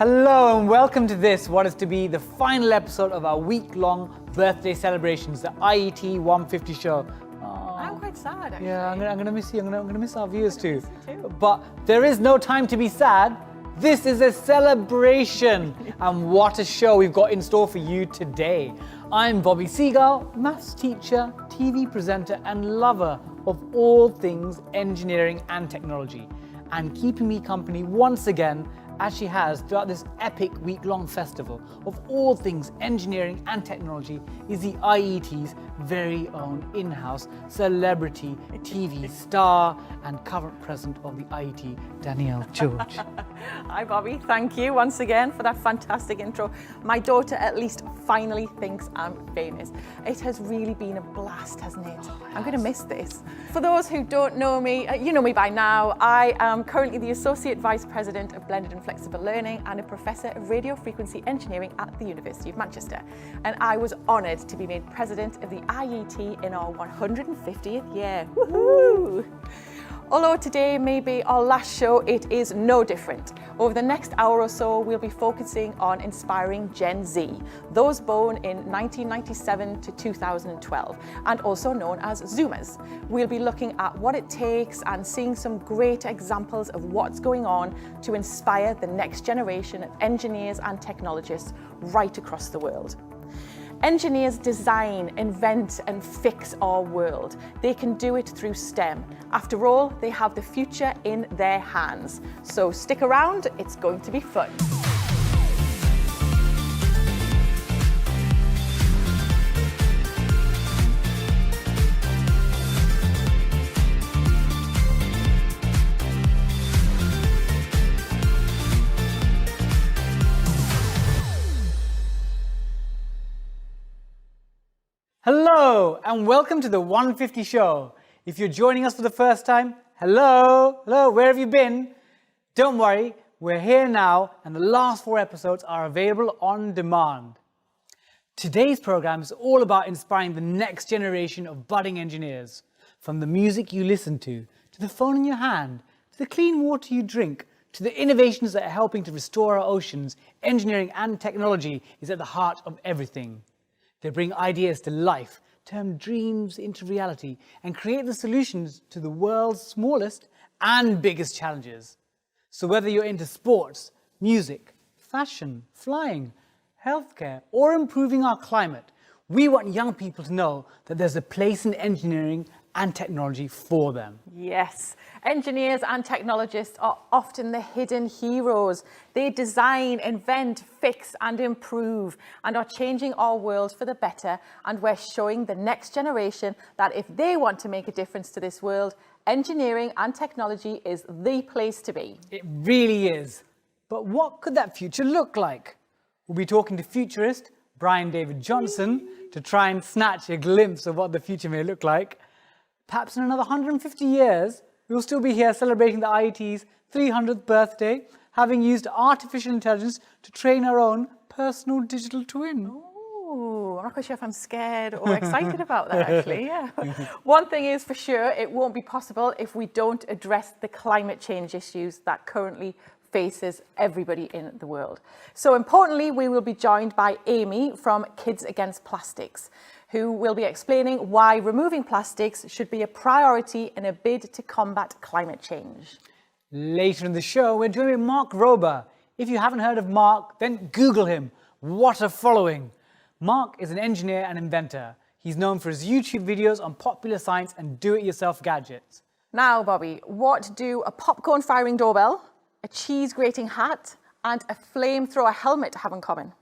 Hello and welcome to this, what is to be the final episode of our week-long birthday celebrations, the IET 150 show. I'm quite sad, actually. Yeah, I'm gonna miss you. I'm gonna miss our viewers too. too. But there is no time to be sad. This is a celebration, and what a show we've got in store for you today. I'm Bobby Seagal, maths teacher, TV presenter, and lover of all things engineering and technology. And keeping me company once again, as she has throughout this epic week-long festival of all things engineering and technology, is the IET's very own in-house celebrity TV star and current president of the IET, Danielle George. Hi, Bobby. Thank you once again for that fantastic intro. My daughter at least finally thinks I'm famous. It has really been a blast, hasn't it? I'm going to miss this. For those who don't know me, you know me by now. I am currently the Associate Vice President of Blended and Flexible Learning and a Professor of Radio Frequency Engineering at the University of Manchester. And I was honoured to be made President of the IET in our 150th year. Woohoo! Although today may be our last show, it is no different. Over the next hour or so, we'll be focusing on inspiring Gen Z, those born in 1997 to 2012, and also known as Zoomers. We'll be looking at what it takes and seeing some great examples of what's going on to inspire the next generation of engineers and technologists right across the world. Engineers design, invent and fix our world. They can do it through STEM. After all, they have the future in their hands. So stick around, it's going to be fun. Hello and welcome to the 150 show. If you're joining us for the first time, hello, where have you been? Don't worry, we're here now and the last 4 episodes are available on demand. Today's program is all about inspiring the next generation of budding engineers. From the music you listen to the phone in your hand, to the clean water you drink, to the innovations that are helping to restore our oceans, engineering and technology is at the heart of everything. They bring ideas to life, turn dreams into reality, and create the solutions to the world's smallest and biggest challenges. So whether you're into sports, music, fashion, flying, healthcare, or improving our climate, we want young people to know that there's a place in engineering and technology for them. Yes, engineers and technologists are often the hidden heroes. They design, invent, fix and improve and are changing our world for the better, and we're showing the next generation that if they want to make a difference to this world, engineering and technology is the place to be. It really is. But what could that future look like? We'll be talking to futurist Brian David Johnson to try and snatch a glimpse of what the future may look like. Perhaps in another 150 years, we'll still be here celebrating the IET's 300th birthday, having used artificial intelligence to train our own personal digital twin. Ooh, I'm not quite sure if I'm scared or excited about that, actually, yeah. One thing is for sure, it won't be possible if we don't address the climate change issues that currently faces everybody in the world. So importantly, we will be joined by Amy from Kids Against Plastics, who will be explaining why removing plastics should be a priority in a bid to combat climate change. Later in the show, we're joined with Mark Rober. If you haven't heard of Mark, then Google him. What a following. Mark is an engineer and inventor. He's known for his YouTube videos on popular science and do-it-yourself gadgets. Now, Bobby, what do a popcorn-firing doorbell, a cheese-grating hat, and a flamethrower helmet have in common?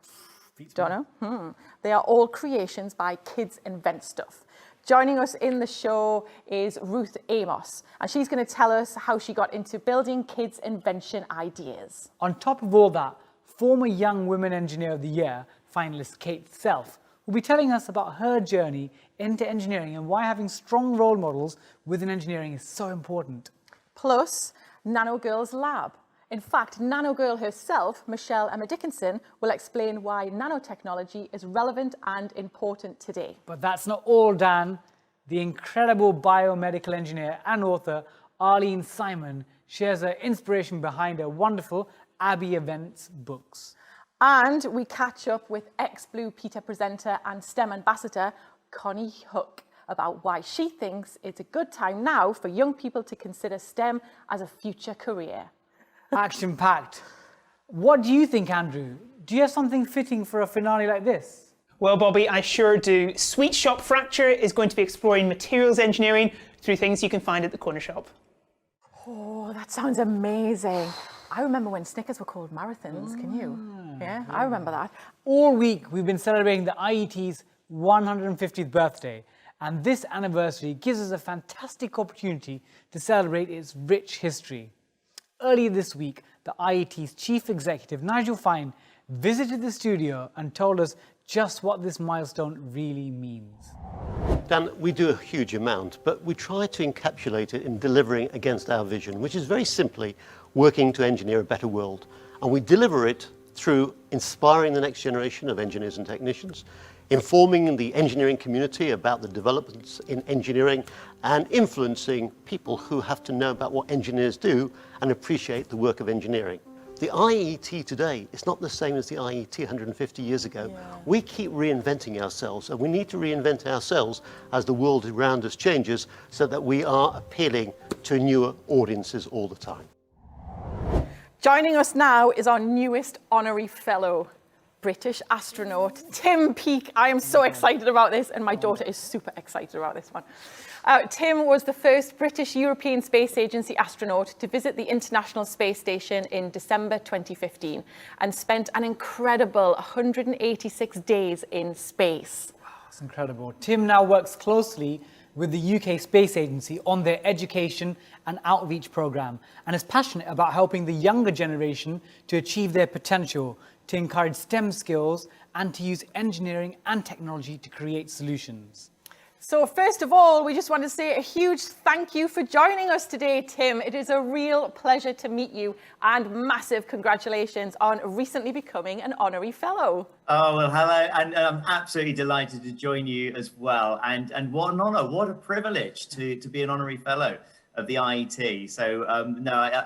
Don't know? They are all creations by Kids Invent Stuff. Joining us in the show is Ruth Amos, and she's going to tell us how she got into building kids' invention ideas. On top of all that, former Young Women Engineer of the Year finalist Kate Self will be telling us about her journey into engineering and why having strong role models within engineering is so important. Plus, Nano Girl's lab. In fact, Nano Girl herself, Michelle Emma Dickinson, will explain why nanotechnology is relevant and important today. But that's not all, Dan. The incredible biomedical engineer and author Arlene Simon shares her inspiration behind her wonderful Abbey Events books. And we catch up with ex-Blue Peter presenter and STEM ambassador, Connie Hook, about why she thinks it's a good time now for young people to consider STEM as a future career. Action-packed. What do you think, Andrew? Do you have something fitting for a finale like this? Well, Bobby, I sure do. Sweet Shop Fracture is going to be exploring materials engineering through things you can find at the corner shop. Oh, that sounds amazing. I remember when Snickers were called marathons, can you? Yeah, I remember that. All week we've been celebrating the IET's 150th birthday, and this anniversary gives us a fantastic opportunity to celebrate its rich history. Earlier this week, the IET's chief executive, Nigel Fine, visited the studio and told us just what this milestone really means. Dan, we do a huge amount, but we try to encapsulate it in delivering against our vision, which is very simply working to engineer a better world. And we deliver it through inspiring the next generation of engineers and technicians, informing the engineering community about the developments in engineering, and influencing people who have to know about what engineers do and appreciate the work of engineering. The IET today is not the same as the IET 150 years ago. Yeah. We keep reinventing ourselves, and we need to reinvent ourselves as the world around us changes so that we are appealing to newer audiences all the time. Joining us now is our newest honorary fellow, British astronaut, Tim Peake. I am so excited about this, and my daughter is super excited about this one. Tim was the first British European Space Agency astronaut to visit the International Space Station in December 2015 and spent an incredible 186 days in space. Wow, that's incredible. Tim now works closely with the UK Space Agency on their education and outreach programme, and is passionate about helping the younger generation to achieve their potential, to encourage STEM skills, and to use engineering and technology to create solutions. So first of all, we just want to say a huge thank you for joining us today, Tim. It is a real pleasure to meet you, and massive congratulations on recently becoming an honorary fellow. Oh, well, hello, and I'm absolutely delighted to join you as well. And what an honour, what a privilege to be an honorary fellow of the IET. So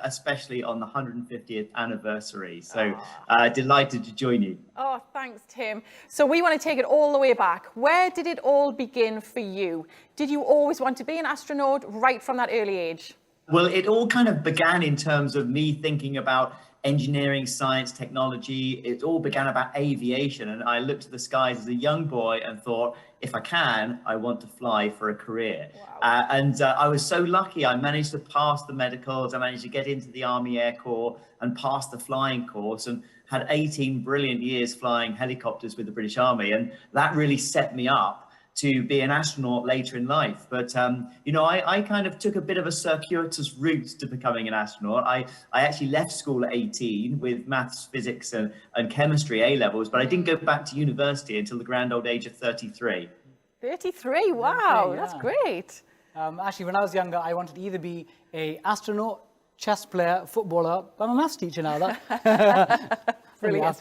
especially on the 150th anniversary. So delighted to join you. Oh, thanks, Tim. So we want to take it all the way back. Where did it all begin for you? Did you always want to be an astronaut right from that early age? Well, it all kind of began in terms of me thinking about engineering, science, technology. It all began about aviation, and I looked at the skies as a young boy and thought, if I can, I want to fly for a career. Wow. I was so lucky. I managed to pass the medicals. I managed to get into the Army Air Corps and pass the flying course, and had 18 brilliant years flying helicopters with the British Army. And that really set me up to be an astronaut later in life. But, I kind of took a bit of a circuitous route to becoming an astronaut. I actually left school at 18 with maths, physics and chemistry A-levels, but I didn't go back to university until the grand old age of 33. 33, wow, yeah. That's great. Actually, when I was younger, I wanted to either be an astronaut, chess player, footballer, but I'm a maths teacher now. Brilliant.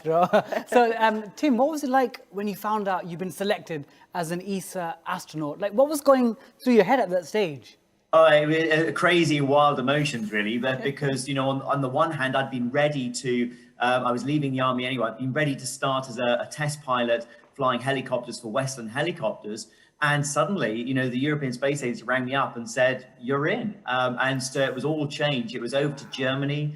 So, Tim, what was it like when you found out you've been selected as an ESA astronaut? Like, what was going through your head at that stage? Crazy, wild emotions, really. But because, on the one hand, I'd been ready to, I was leaving the Army anyway, I'd been ready to start as a test pilot flying helicopters for Westland Helicopters. And suddenly, the European Space Agency rang me up and said, you're in. And so it was all changed. It was over to Germany.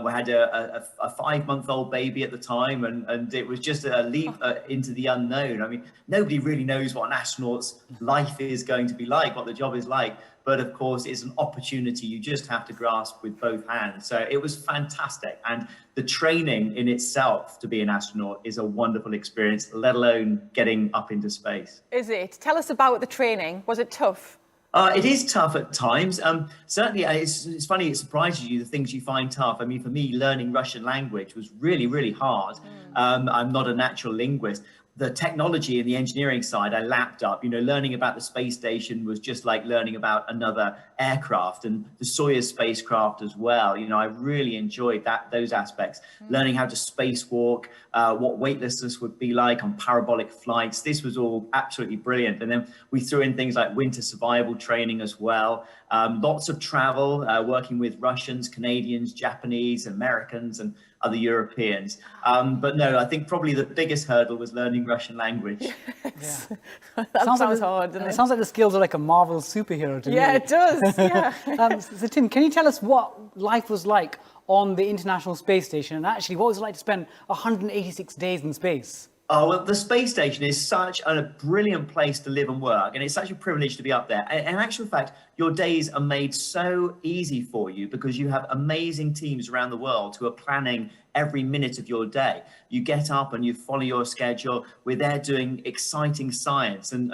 We had a 5-month-old baby at the time, and it was just a leap into the unknown. I mean, nobody really knows what an astronaut's life is going to be like, what the job is like. But of course, it's an opportunity you just have to grasp with both hands. So it was fantastic. And the training in itself to be an astronaut is a wonderful experience, let alone getting up into space. Is it? Tell us about the training. Was it tough? It is tough at times. Certainly, it's funny, it surprises you the things you find tough. I mean, for me, learning Russian language was really, really hard. I'm not a natural linguist. the technology and the engineering side I lapped up. Learning about the space station was just like learning about another aircraft, and the Soyuz spacecraft as well. I really enjoyed those aspects. Learning how to spacewalk, what weightlessness would be like on parabolic flights. This was all absolutely brilliant. And then we threw in things like winter survival training as well. Lots of travel, working with Russians, Canadians, Japanese, Americans, and other Europeans. But no, I think probably the biggest hurdle was learning Russian language. Yes. That sounds hard, doesn't it? It sounds like the skills are like a Marvel superhero to me. Yeah, it does. Yeah. So Tim, can you tell us what life was like on the International Space Station, and actually what was it like to spend 186 days in space? Oh, well, the space station is such a brilliant place to live and work, and it's such a privilege to be up there. And in actual fact, your days are made so easy for you because you have amazing teams around the world who are planning every minute of your day. You get up and you follow your schedule. We're there doing exciting science, and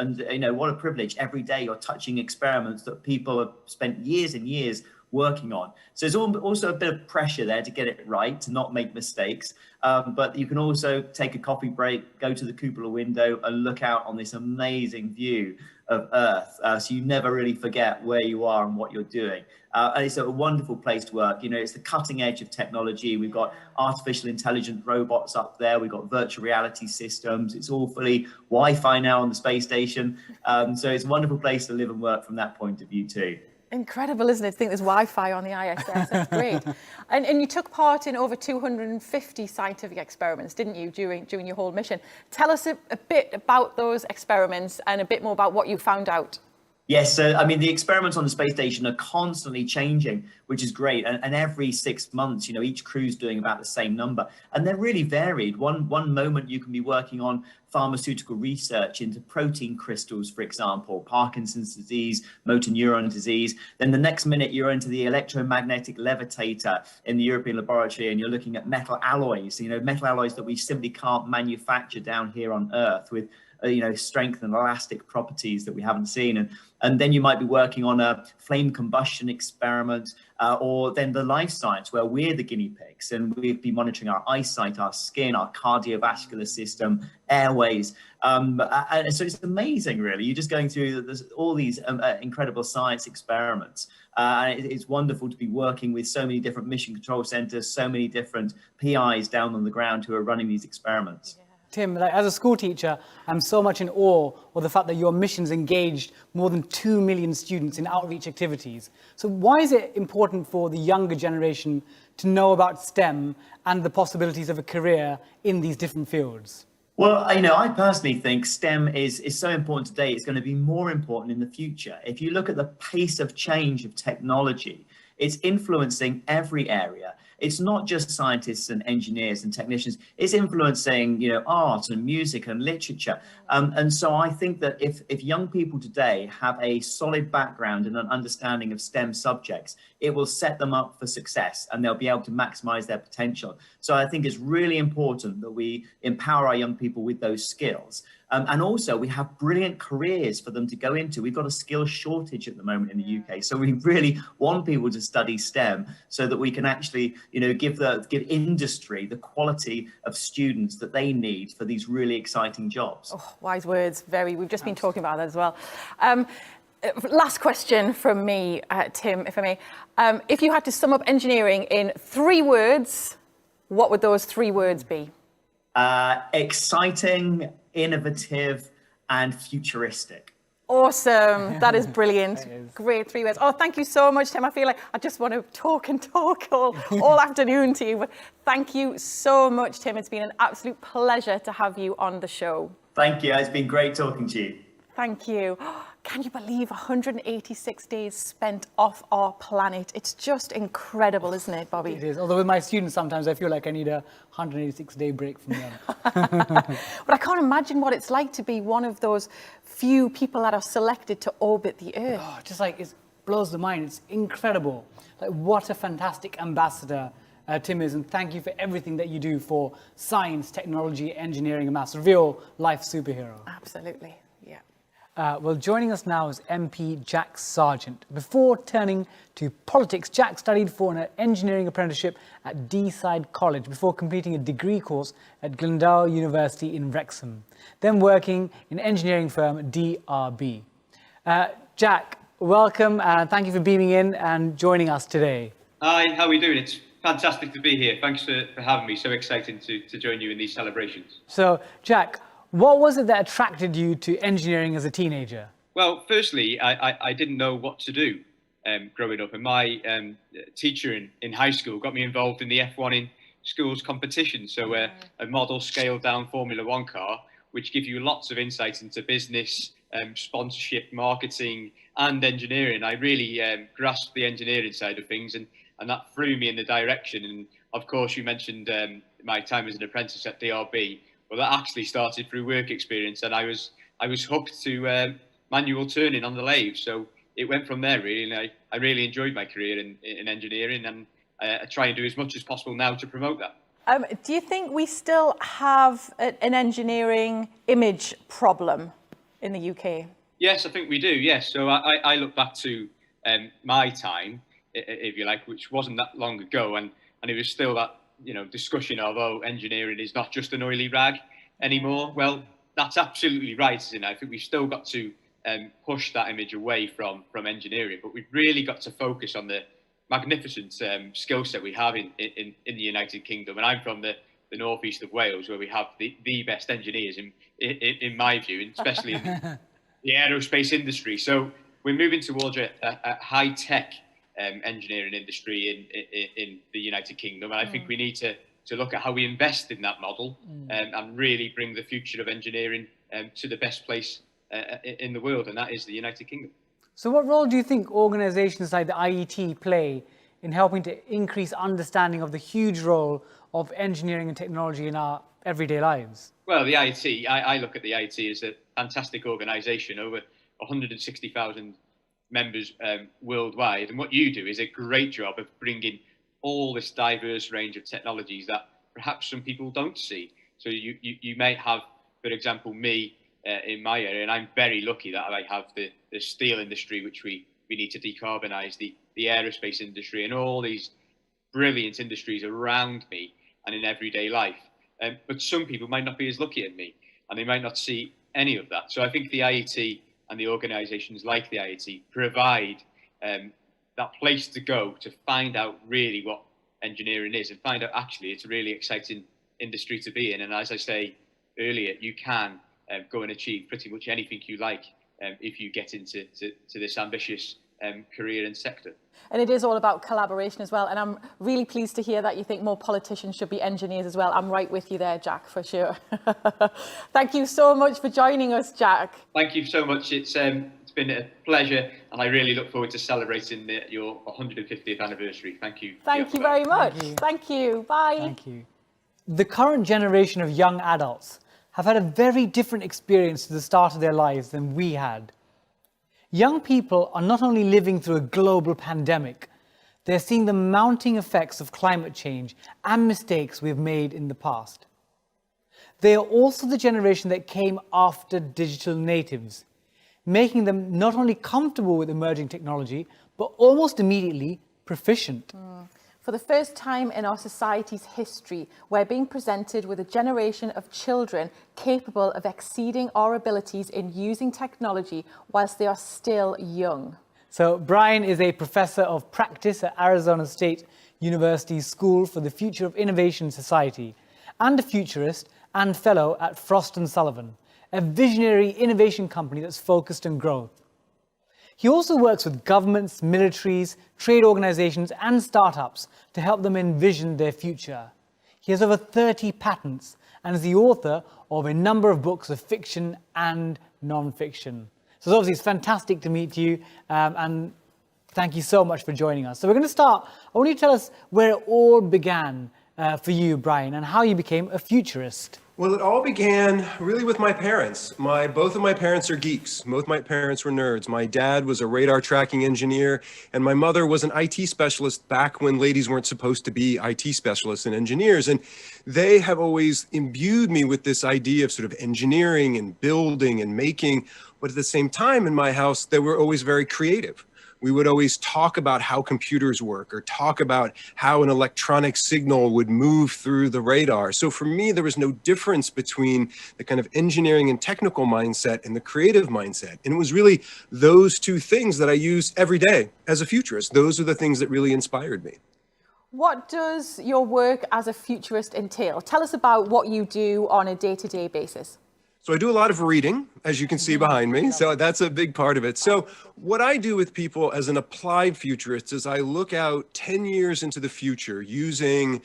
what a privilege. Every day you're touching experiments that people have spent years and years working on. So there's also a bit of pressure there to get it right, to not make mistakes. But you can also take a coffee break, go to the cupola window and look out on this amazing view of Earth. So you never really forget where you are and what you're doing. And it's a wonderful place to work. It's the cutting edge of technology. We've got artificial intelligent robots up there. We've got virtual reality systems. It's all fully Wi-Fi now on the space station. So it's a wonderful place to live and work from that point of view too. Incredible, isn't it, to think there's Wi-Fi on the ISS? That's great. And you took part in over 250 scientific experiments, didn't you, during your whole mission? Tell us a bit about those experiments and a bit more about what you found out. Yes, so I mean, the experiments on the space station are constantly changing, which is great. And every 6 months, each crew's doing about the same number. And they're really varied. One moment you can be working on pharmaceutical research into protein crystals, for example, Parkinson's disease, motor neuron disease. Then the next minute you're into the electromagnetic levitator in the European laboratory, and you're looking at metal alloys, metal alloys that we simply can't manufacture down here on Earth with strength and elastic properties that we haven't seen. And then you might be working on a flame combustion experiment, or then the life science where we're the guinea pigs, and we'd be monitoring our eyesight, our skin, our cardiovascular system, airways. And so it's amazing, really. You're just going through all these incredible science experiments. It's wonderful to be working with so many different mission control centers, so many different PIs down on the ground who are running these experiments. Yeah. Tim, as a school teacher, I'm so much in awe of the fact that your mission's engaged more than 2 million students in outreach activities. So why is it important for the younger generation to know about STEM and the possibilities of a career in these different fields? Well, I personally think STEM is so important today. It's going to be more important in the future. If you look at the pace of change of technology, it's influencing every area. It's not just scientists and engineers and technicians. It's influencing, art and music and literature. And so I think that if young people today have a solid background and an understanding of STEM subjects, it will set them up for success and they'll be able to maximize their potential. So I think it's really important that we empower our young people with those skills. And also we have brilliant careers for them to go into. We've got a skills shortage at the moment in the UK. So we really want people to study STEM so that we can actually, give industry the quality of students that they need for these really exciting jobs. Oh, wise words, we've just been talking about that as well. Last question from me, Tim, if I may. If you had to sum up engineering in 3 words, what would those 3 words be? Exciting, innovative, and futuristic. Awesome. That is brilliant. Great 3 words. Oh, thank you so much, Tim. I feel like I just want to talk and talk all afternoon to you. But thank you so much, Tim. It's been an absolute pleasure to have you on the show. Thank you. It's been great talking to you. Thank you. Can you believe 186 days spent off our planet? It's just incredible, isn't it, Bobby? It is. Although with my students, sometimes I feel like I need a 186-day break from them. But I can't imagine what it's like to be one of those few people that are selected to orbit the Earth. Oh, just like it blows the mind. It's incredible. Like what a fantastic ambassador Tim is, and thank you for everything that you do for science, technology, engineering, and maths. A real life superhero. Absolutely. Well, joining us now is MP Jack Sargent. Before turning to politics, Jack studied for an engineering apprenticeship at Deeside College before completing a degree course at Glendale University in Wrexham, then working in engineering firm DRB. Jack, welcome and thank you for beaming in and joining us today. Hi, how are we doing? It's fantastic to be here. Thanks for having me. So exciting to join you in these celebrations. So, Jack, what was it that attracted you to engineering as a teenager? Well, firstly, I didn't know what to do growing up, and my teacher in high school got me involved in the F1 in schools competition. So a model scaled down Formula One car, which gives you lots of insight into business, sponsorship, marketing, and engineering. I really grasped the engineering side of things, and that threw me in the direction. And of course, you mentioned my time as an apprentice at DRB. Well, that actually started through work experience, and I was hooked to manual turning on the lathe. So it went from there, really. And I really enjoyed my career in engineering, and I try and do as much as possible now to promote that. Do you think we still have an engineering image problem in the UK? Yes, I think we do. Yes. So I look back to my time, if you like, which wasn't that long ago, and it was still that discussion of, engineering is not just an oily rag anymore. Well, that's absolutely right, isn't it? I think we've still got to push that image away from engineering, but we've really got to focus on the magnificent skill set we have in the United Kingdom. And I'm from the northeast of Wales, where we have the best engineers in my view, and especially in the aerospace industry. So we're moving towards a high-tech engineering industry in the United Kingdom, and I think we need to look at how we invest in that model and really bring the future of engineering to the best place in the world, and that is the United Kingdom. So what role do you think organisations like the IET play in helping to increase understanding of the huge role of engineering and technology in our everyday lives? Well, the IET, I look at the IET as a fantastic organisation, over 160,000 members worldwide, and what you do is a great job of bringing all this diverse range of technologies that perhaps some people don't see. So you may have, for example, me in my area, and I'm very lucky that I have the steel industry, which we need to decarbonise, the aerospace industry, and all these brilliant industries around me and in everyday life. But some people might not be as lucky as me, and they might not see any of that. So I think the IET and the organisations like the IET provide that place to go to find out really what engineering is, and find out actually it's a really exciting industry to be in. And as I say earlier, you can go and achieve pretty much anything you like if you get into this ambitious career and sector. And it is all about collaboration as well. And I'm really pleased to hear that you think more politicians should be engineers as well. I'm right with you there, Jack, for sure. Thank you so much for joining us, Jack. Thank you so much. It's been a pleasure, and I really look forward to celebrating your 150th anniversary. Thank you. Thank you very much. Thank you. Bye. Thank you. The current generation of young adults have had a very different experience to the start of their lives than we had. Young people are not only living through a global pandemic, they're seeing the mounting effects of climate change and mistakes we've made in the past. They are also the generation that came after digital natives, making them not only comfortable with emerging technology, but almost immediately proficient. For the first time in our society's history, we're being presented with a generation of children capable of exceeding our abilities in using technology whilst they are still young. So Brian is a professor of practice at Arizona State University's School for the Future of Innovation Society, and a futurist and fellow at Frost & Sullivan, a visionary innovation company that's focused on growth. He also works with governments, militaries, trade organizations, and startups to help them envision their future. He has over 30 patents and is the author of a number of books of fiction and non-fiction. So obviously it's fantastic to meet you, and thank you so much for joining us. So we're going to start. I want you to tell us where it all began for you, Brian, and how you became a futurist. Well, it all began really with my parents. Both of my parents are geeks. Both my parents were nerds. My dad was a radar tracking engineer, and my mother was an IT specialist back when ladies weren't supposed to be IT specialists and engineers. And they have always imbued me with this idea of sort of engineering and building and making. But at the same time, in my house, they were always very creative. We would always talk about how computers work or talk about how an electronic signal would move through the radar. So for me, there was no difference between the kind of engineering and technical mindset and the creative mindset. And it was really those two things that I use every day as a futurist. Those are the things that really inspired me. What does your work as a futurist entail? Tell us about what you do on a day-to-day basis. So I do a lot of reading, as you can see behind me. So that's a big part of it. So what I do with people as an applied futurist is I look out 10 years into the future using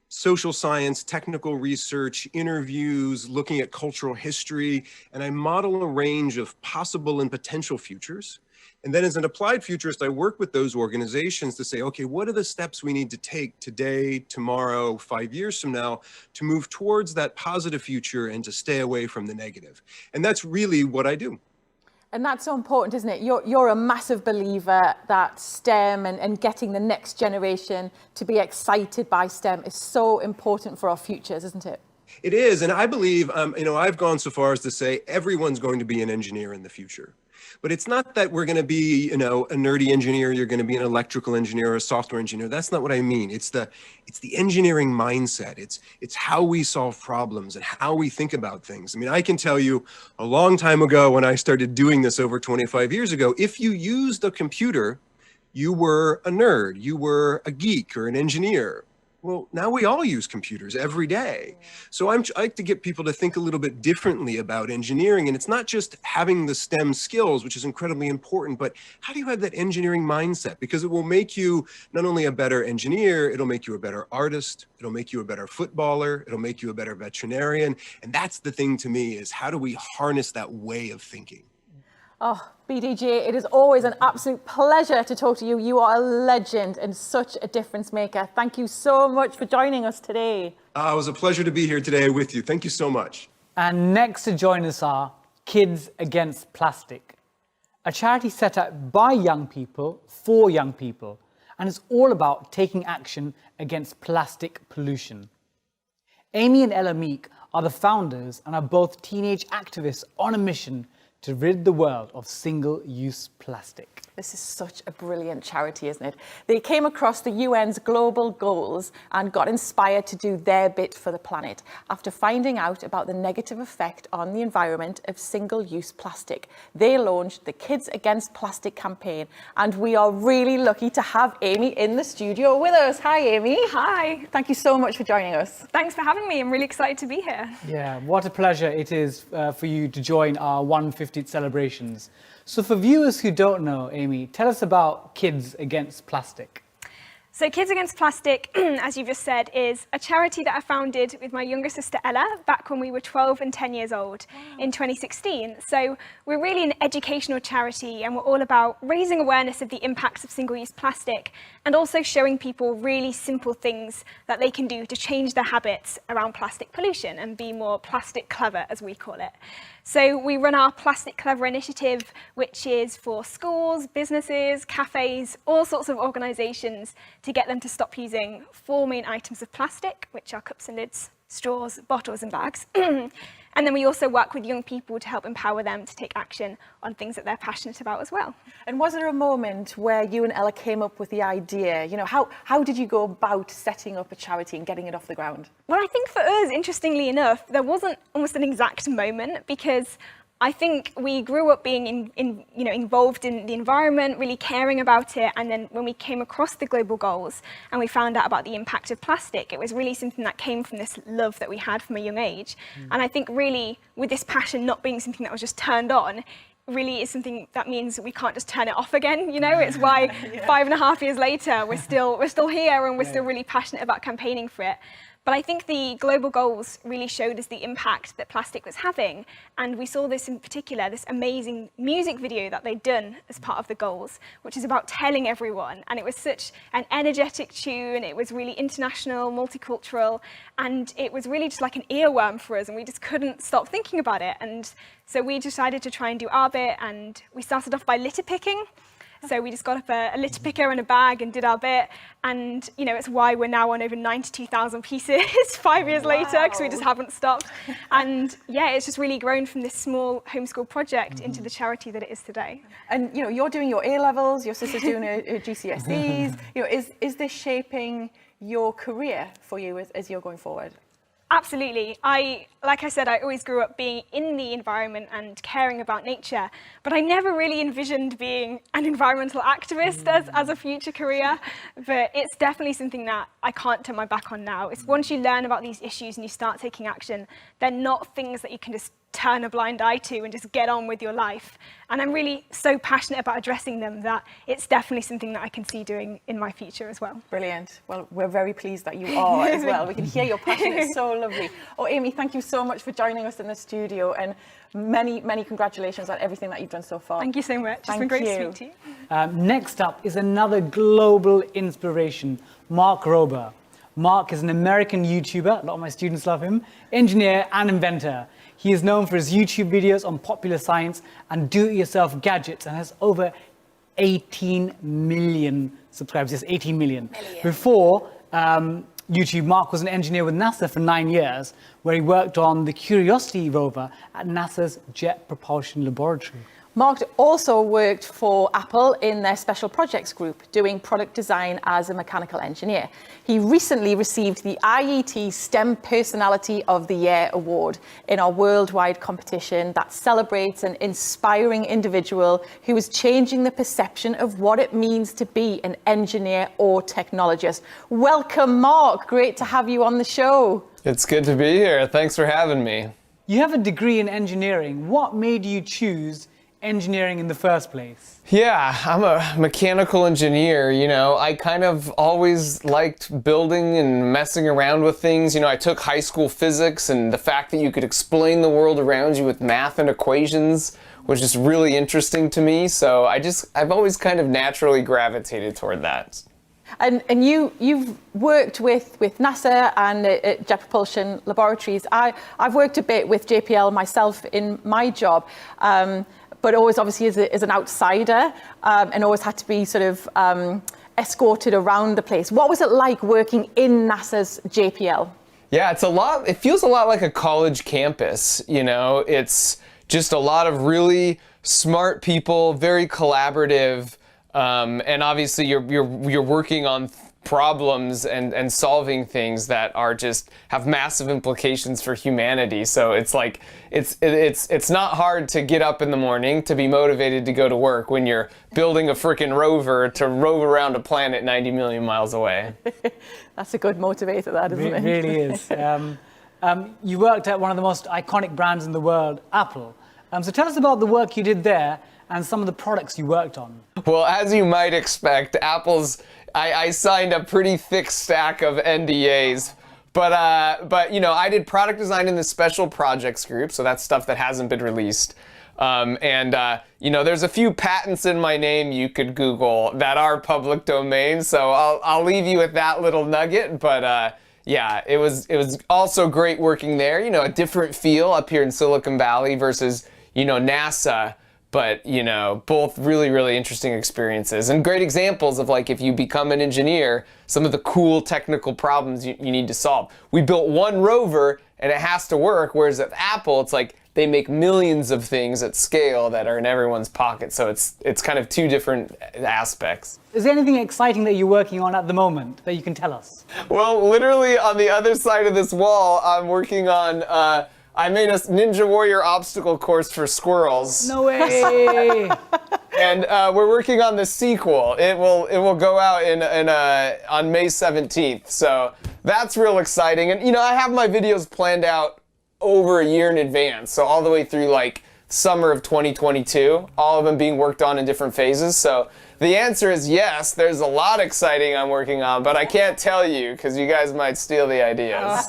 social science, technical research, interviews, looking at cultural history, and I model a range of possible and potential futures. And then as an applied futurist, I work with those organizations to say, okay, what are the steps we need to take today, tomorrow, 5 years from now to move towards that positive future and to stay away from the negative? And that's really what I do. And that's so important, isn't it? You're a massive believer that STEM and getting the next generation to be excited by STEM is so important for our futures, isn't it? It is. And I believe, I've gone so far as to say everyone's going to be an engineer in the future. But it's not that we're going to be, a nerdy engineer, you're going to be an electrical engineer or a software engineer. That's not what I mean. It's the engineering mindset. It's how we solve problems and how we think about things. I mean, I can tell you a long time ago when I started doing this over 25 years ago, if you used a computer, you were a nerd, you were a geek or an engineer. Well, now we all use computers every day. So I like to get people to think a little bit differently about engineering. And it's not just having the STEM skills, which is incredibly important, but how do you have that engineering mindset? Because it will make you not only a better engineer, it'll make you a better artist, it'll make you a better footballer, it'll make you a better veterinarian. And that's the thing to me is how do we harness that way of thinking? Oh, BDJ, it is always an absolute pleasure to talk to you. You are a legend and such a difference maker. Thank you so much for joining us today. It was a pleasure to be here today with you. Thank you so much. And next to join us are Kids Against Plastic, a charity set up by young people for young people, and it's all about taking action against plastic pollution. Amy and Ella Meek are the founders and are both teenage activists on a mission to rid the world of single-use plastic. This is such a brilliant charity, isn't it? They came across the UN's global goals and got inspired to do their bit for the planet after finding out about the negative effect on the environment of single-use plastic. They launched the Kids Against Plastic campaign, and we are really lucky to have Amy in the studio with us. Hi, Amy. Hi. Thank you so much for joining us. Thanks for having me. I'm really excited to be here. Yeah, what a pleasure it is for you to join our 150th celebrations. So for viewers who don't know, Amy, tell us about Kids Against Plastic. So Kids Against Plastic, as you just said, is a charity that I founded with my younger sister Ella back when we were 12 and 10 years old in 2016. So we're really an educational charity and we're all about raising awareness of the impacts of single-use plastic and also showing people really simple things that they can do to change their habits around plastic pollution and be more plastic clever, as we call it. So we run our Plastic Clever initiative, which is for schools, businesses, cafes, all sorts of organisations to get them to stop using 4 main items of plastic, which are cups and lids, straws, bottles and bags. And then we also work with young people to help empower them to take action on things that they're passionate about as well. And was there a moment where you and Ella came up with the idea? You know, how did you go about setting up a charity and getting it off the ground? Well, I think for us, interestingly enough, there wasn't almost an exact moment because I think we grew up being involved in the environment, really caring about it. And then when we came across the global goals and we found out about the impact of plastic, it was really something that came from this love that we had from a young age. And I think really with this passion not being something that was just turned on, really is something that means we can't just turn it off again. You know, it's why 5.5 years later, we're still here and we're still really passionate about campaigning for it. But I think the global goals really showed us the impact that plastic was having. And we saw this in particular, this amazing music video that they'd done as part of the goals, which is about telling everyone. And it was such an energetic tune. It was really international, multicultural, and it was really just like an earworm for us. And we just couldn't stop thinking about it. And so we decided to try and do our bit. And we started off by litter picking. So we just got up a litter picker and a bag and did our bit. And, you know, it's why we're now on over 92,000 pieces 5 years later, because we just haven't stopped. And yeah, it's just really grown from this small homeschool project into the charity that it is today. And, you know, you're doing your A-levels, your sister's doing her GCSEs. You know, is this shaping your career for you as you're going forward? Absolutely. Like I said, I always grew up being in the environment and caring about nature, but I never really envisioned being an environmental activist as a future career. But it's definitely something that I can't turn my back on now. It's once you learn about these issues and you start taking action, they're not things that you can just turn a blind eye to and just get on with your life. And I'm really so passionate about addressing them that it's definitely something that I can see doing in my future as well. Brilliant. Well, we're very pleased that you are as well. We can hear your passion. It's so lovely. Oh, Amy, thank you so much for joining us in the studio, and many, many congratulations on everything that you've done so far. Thank you so much. It's been great to speak to you. Next up is another global inspiration, Mark Rober. Mark is an American YouTuber, a lot of my students love him, engineer and inventor. He is known for his YouTube videos on popular science and do-it-yourself gadgets and has over 18 million subscribers. Yes, 18 million. Before YouTube, Mark was an engineer with NASA for 9 years, where he worked on the Curiosity rover at NASA's Jet Propulsion Laboratory. Mark also worked for Apple in their special projects group, doing product design as a mechanical engineer. He recently received the IET STEM Personality of the Year award in our worldwide competition that celebrates an inspiring individual who is changing the perception of what it means to be an engineer or technologist. Welcome, Mark. Great to have you on the show. It's good to be here. Thanks for having me. You have a degree in engineering. What made you choose engineering in the first place? Yeah, I'm a mechanical engineer, you know. I kind of always liked building and messing around with things. You know, I took high school physics, and the fact that you could explain the world around you with math and equations was just really interesting to me. So I've always kind of naturally gravitated toward that. And you've worked with NASA and Jet Propulsion Laboratories. I've worked a bit with JPL myself in my job. But always obviously as an outsider, and always had to be sort of escorted around the place. What was it like working in NASA's JPL? Yeah, it feels a lot like a college campus, you know. It's just a lot of really smart people, very collaborative, and obviously you're working on problems and solving things that are just have massive implications for humanity. So it's like it's not hard to get up in the morning to be motivated to go to work when you're building a frickin' rover to rove around a planet 90 million miles away. That's a good motivator, that, isn't it? It really is. You worked at one of the most iconic brands in the world, Apple. So tell us about the work you did there and some of the products you worked on. Well, as you might expect, I signed a pretty thick stack of NDAs, but you know, I did product design in the special projects group, so that's stuff that hasn't been released. You know, there's a few patents in my name you could Google that are public domain, so I'll leave you with that little nugget. But yeah, it was also great working there. You know, a different feel up here in Silicon Valley versus, you know, NASA. But, you know, both really, really interesting experiences and great examples of, like, if you become an engineer, some of the cool technical problems you need to solve. We built one rover and it has to work, whereas at Apple, it's like they make millions of things at scale that are in everyone's pocket. So it's kind of two different aspects. Is there anything exciting that you're working on at the moment that you can tell us? Well, literally on the other side of this wall, I'm working on... I made a Ninja Warrior obstacle course for squirrels. No way! And we're working on the sequel. It will go out on May 17th. So that's real exciting. And you know, I have my videos planned out over a year in advance. So all the way through like summer of 2022, all of them being worked on in different phases. So The answer is yes. There's a lot exciting I'm working on, but I can't tell you because you guys might steal the ideas.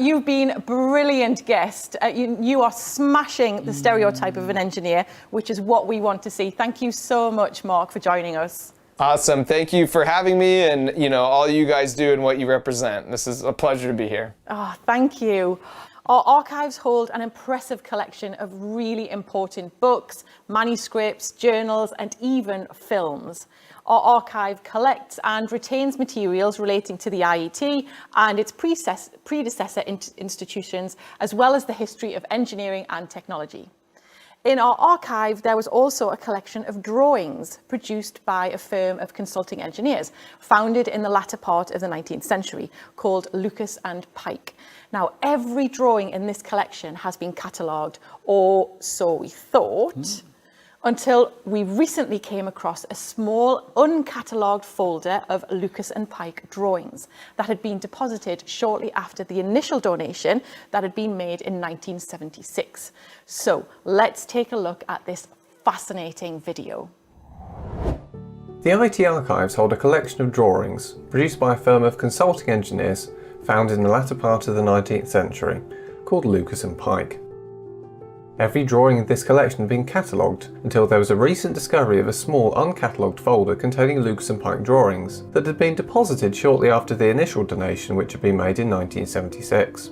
You've been a brilliant guest. You are smashing the stereotype of an engineer, which is what we want to see. Thank you so much, Mark, for joining us. Awesome. Thank you for having me and, all you guys do and what you represent. This is a pleasure to be here. Oh, thank you. Our archives hold an impressive collection of really important books, manuscripts, journals, and even films. Our archive collects and retains materials relating to the IET and its predecessor institutions, as well as the history of engineering and technology. In our archive, there was also a collection of drawings produced by a firm of consulting engineers, founded in the latter part of the 19th century, called Lucas and Pike. Now, every drawing in this collection has been catalogued, or so we thought, until we recently came across a small uncatalogued folder of Lucas and Pike drawings that had been deposited shortly after the initial donation that had been made in 1976. So let's take a look at this fascinating video. The IT archives hold a collection of drawings produced by a firm of consulting engineers founded in the latter part of the 19th century called Lucas and Pike. Every drawing in this collection had been catalogued until there was a recent discovery of a small uncatalogued folder containing Lucas and Pike drawings that had been deposited shortly after the initial donation, which had been made in 1976.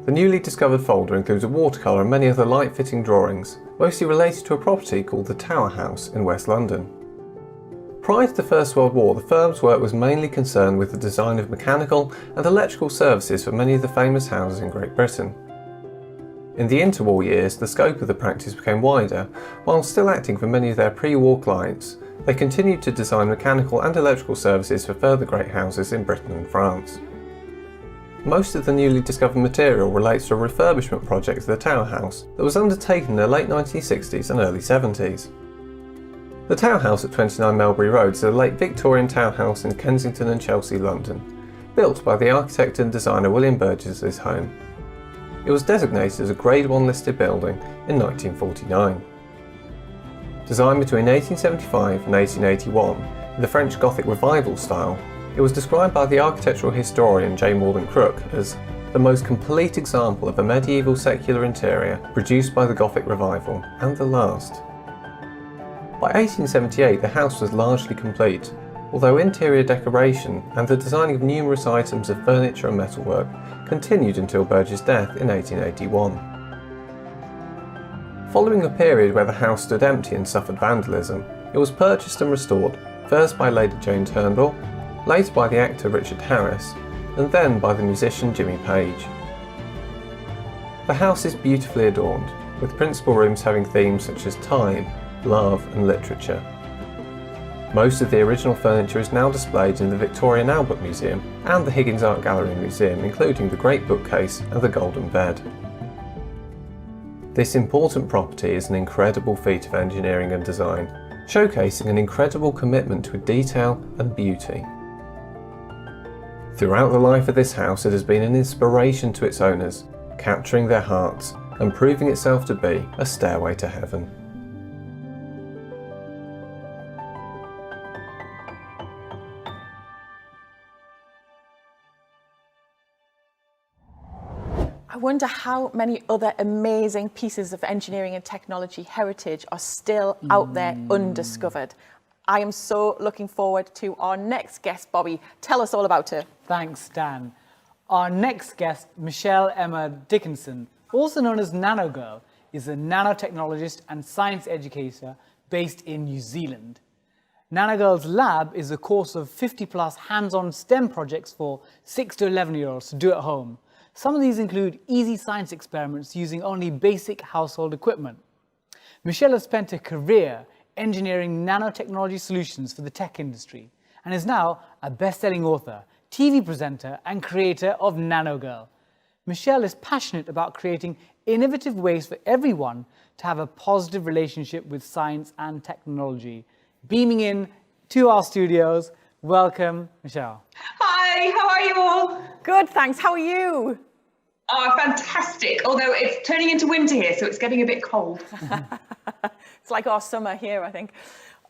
The newly discovered folder includes a watercolour and many other light-fitting drawings, mostly related to a property called the Tower House in West London. Prior to the First World War, the firm's work was mainly concerned with the design of mechanical and electrical services for many of the famous houses in Great Britain. In the interwar years, the scope of the practice became wider. While still acting for many of their pre-war clients, they continued to design mechanical and electrical services for further great houses in Britain and France. Most of the newly discovered material relates to a refurbishment project of the Tower House that was undertaken in the late 1960s and early 70s. The Tower House at 29 Melbury Road is a late Victorian townhouse in Kensington and Chelsea, London, built by the architect and designer William Burgess's home. It was designated as a Grade 1 listed building in 1949. Designed between 1875 and 1881 in the French Gothic Revival style, it was described by the architectural historian J. Malden Crook as the most complete example of a medieval secular interior produced by the Gothic Revival, and the last. By 1878 the house was largely complete, although interior decoration and the designing of numerous items of furniture and metalwork continued until Burgess' death in 1881. Following a period where the house stood empty and suffered vandalism, it was purchased and restored, first by Lady Jane Turnbull, later by the actor Richard Harris, and then by the musician Jimmy Page. The house is beautifully adorned, with principal rooms having themes such as time, love and literature. Most of the original furniture is now displayed in the Victoria and Albert Museum and the Higgins Art Gallery Museum, including the Great Bookcase and the Golden Bed. This important property is an incredible feat of engineering and design, showcasing an incredible commitment to detail and beauty. Throughout the life of this house, it has been an inspiration to its owners, capturing their hearts and proving itself to be a stairway to heaven. I wonder how many other amazing pieces of engineering and technology heritage are still out there undiscovered. I am so looking forward to our next guest, Bobby. Tell us all about her. Thanks, Dan. Our next guest, Michelle Emma Dickinson, also known as Nano Girl, is a nanotechnologist and science educator based in New Zealand. Nano Girl's lab is a course of 50+ hands-on STEM projects for 6 to 11-year-olds to do at home. Some of these include easy science experiments using only basic household equipment. Michelle has spent a career engineering nanotechnology solutions for the tech industry and is now a best-selling author, TV presenter and creator of Nano Girl. Michelle is passionate about creating innovative ways for everyone to have a positive relationship with science and technology. Beaming in to our studios, welcome, Michelle. Hi, how are you all? Good, thanks. How are you? Oh, fantastic. Although it's turning into winter here, so it's getting a bit cold. It's like our summer here, I think.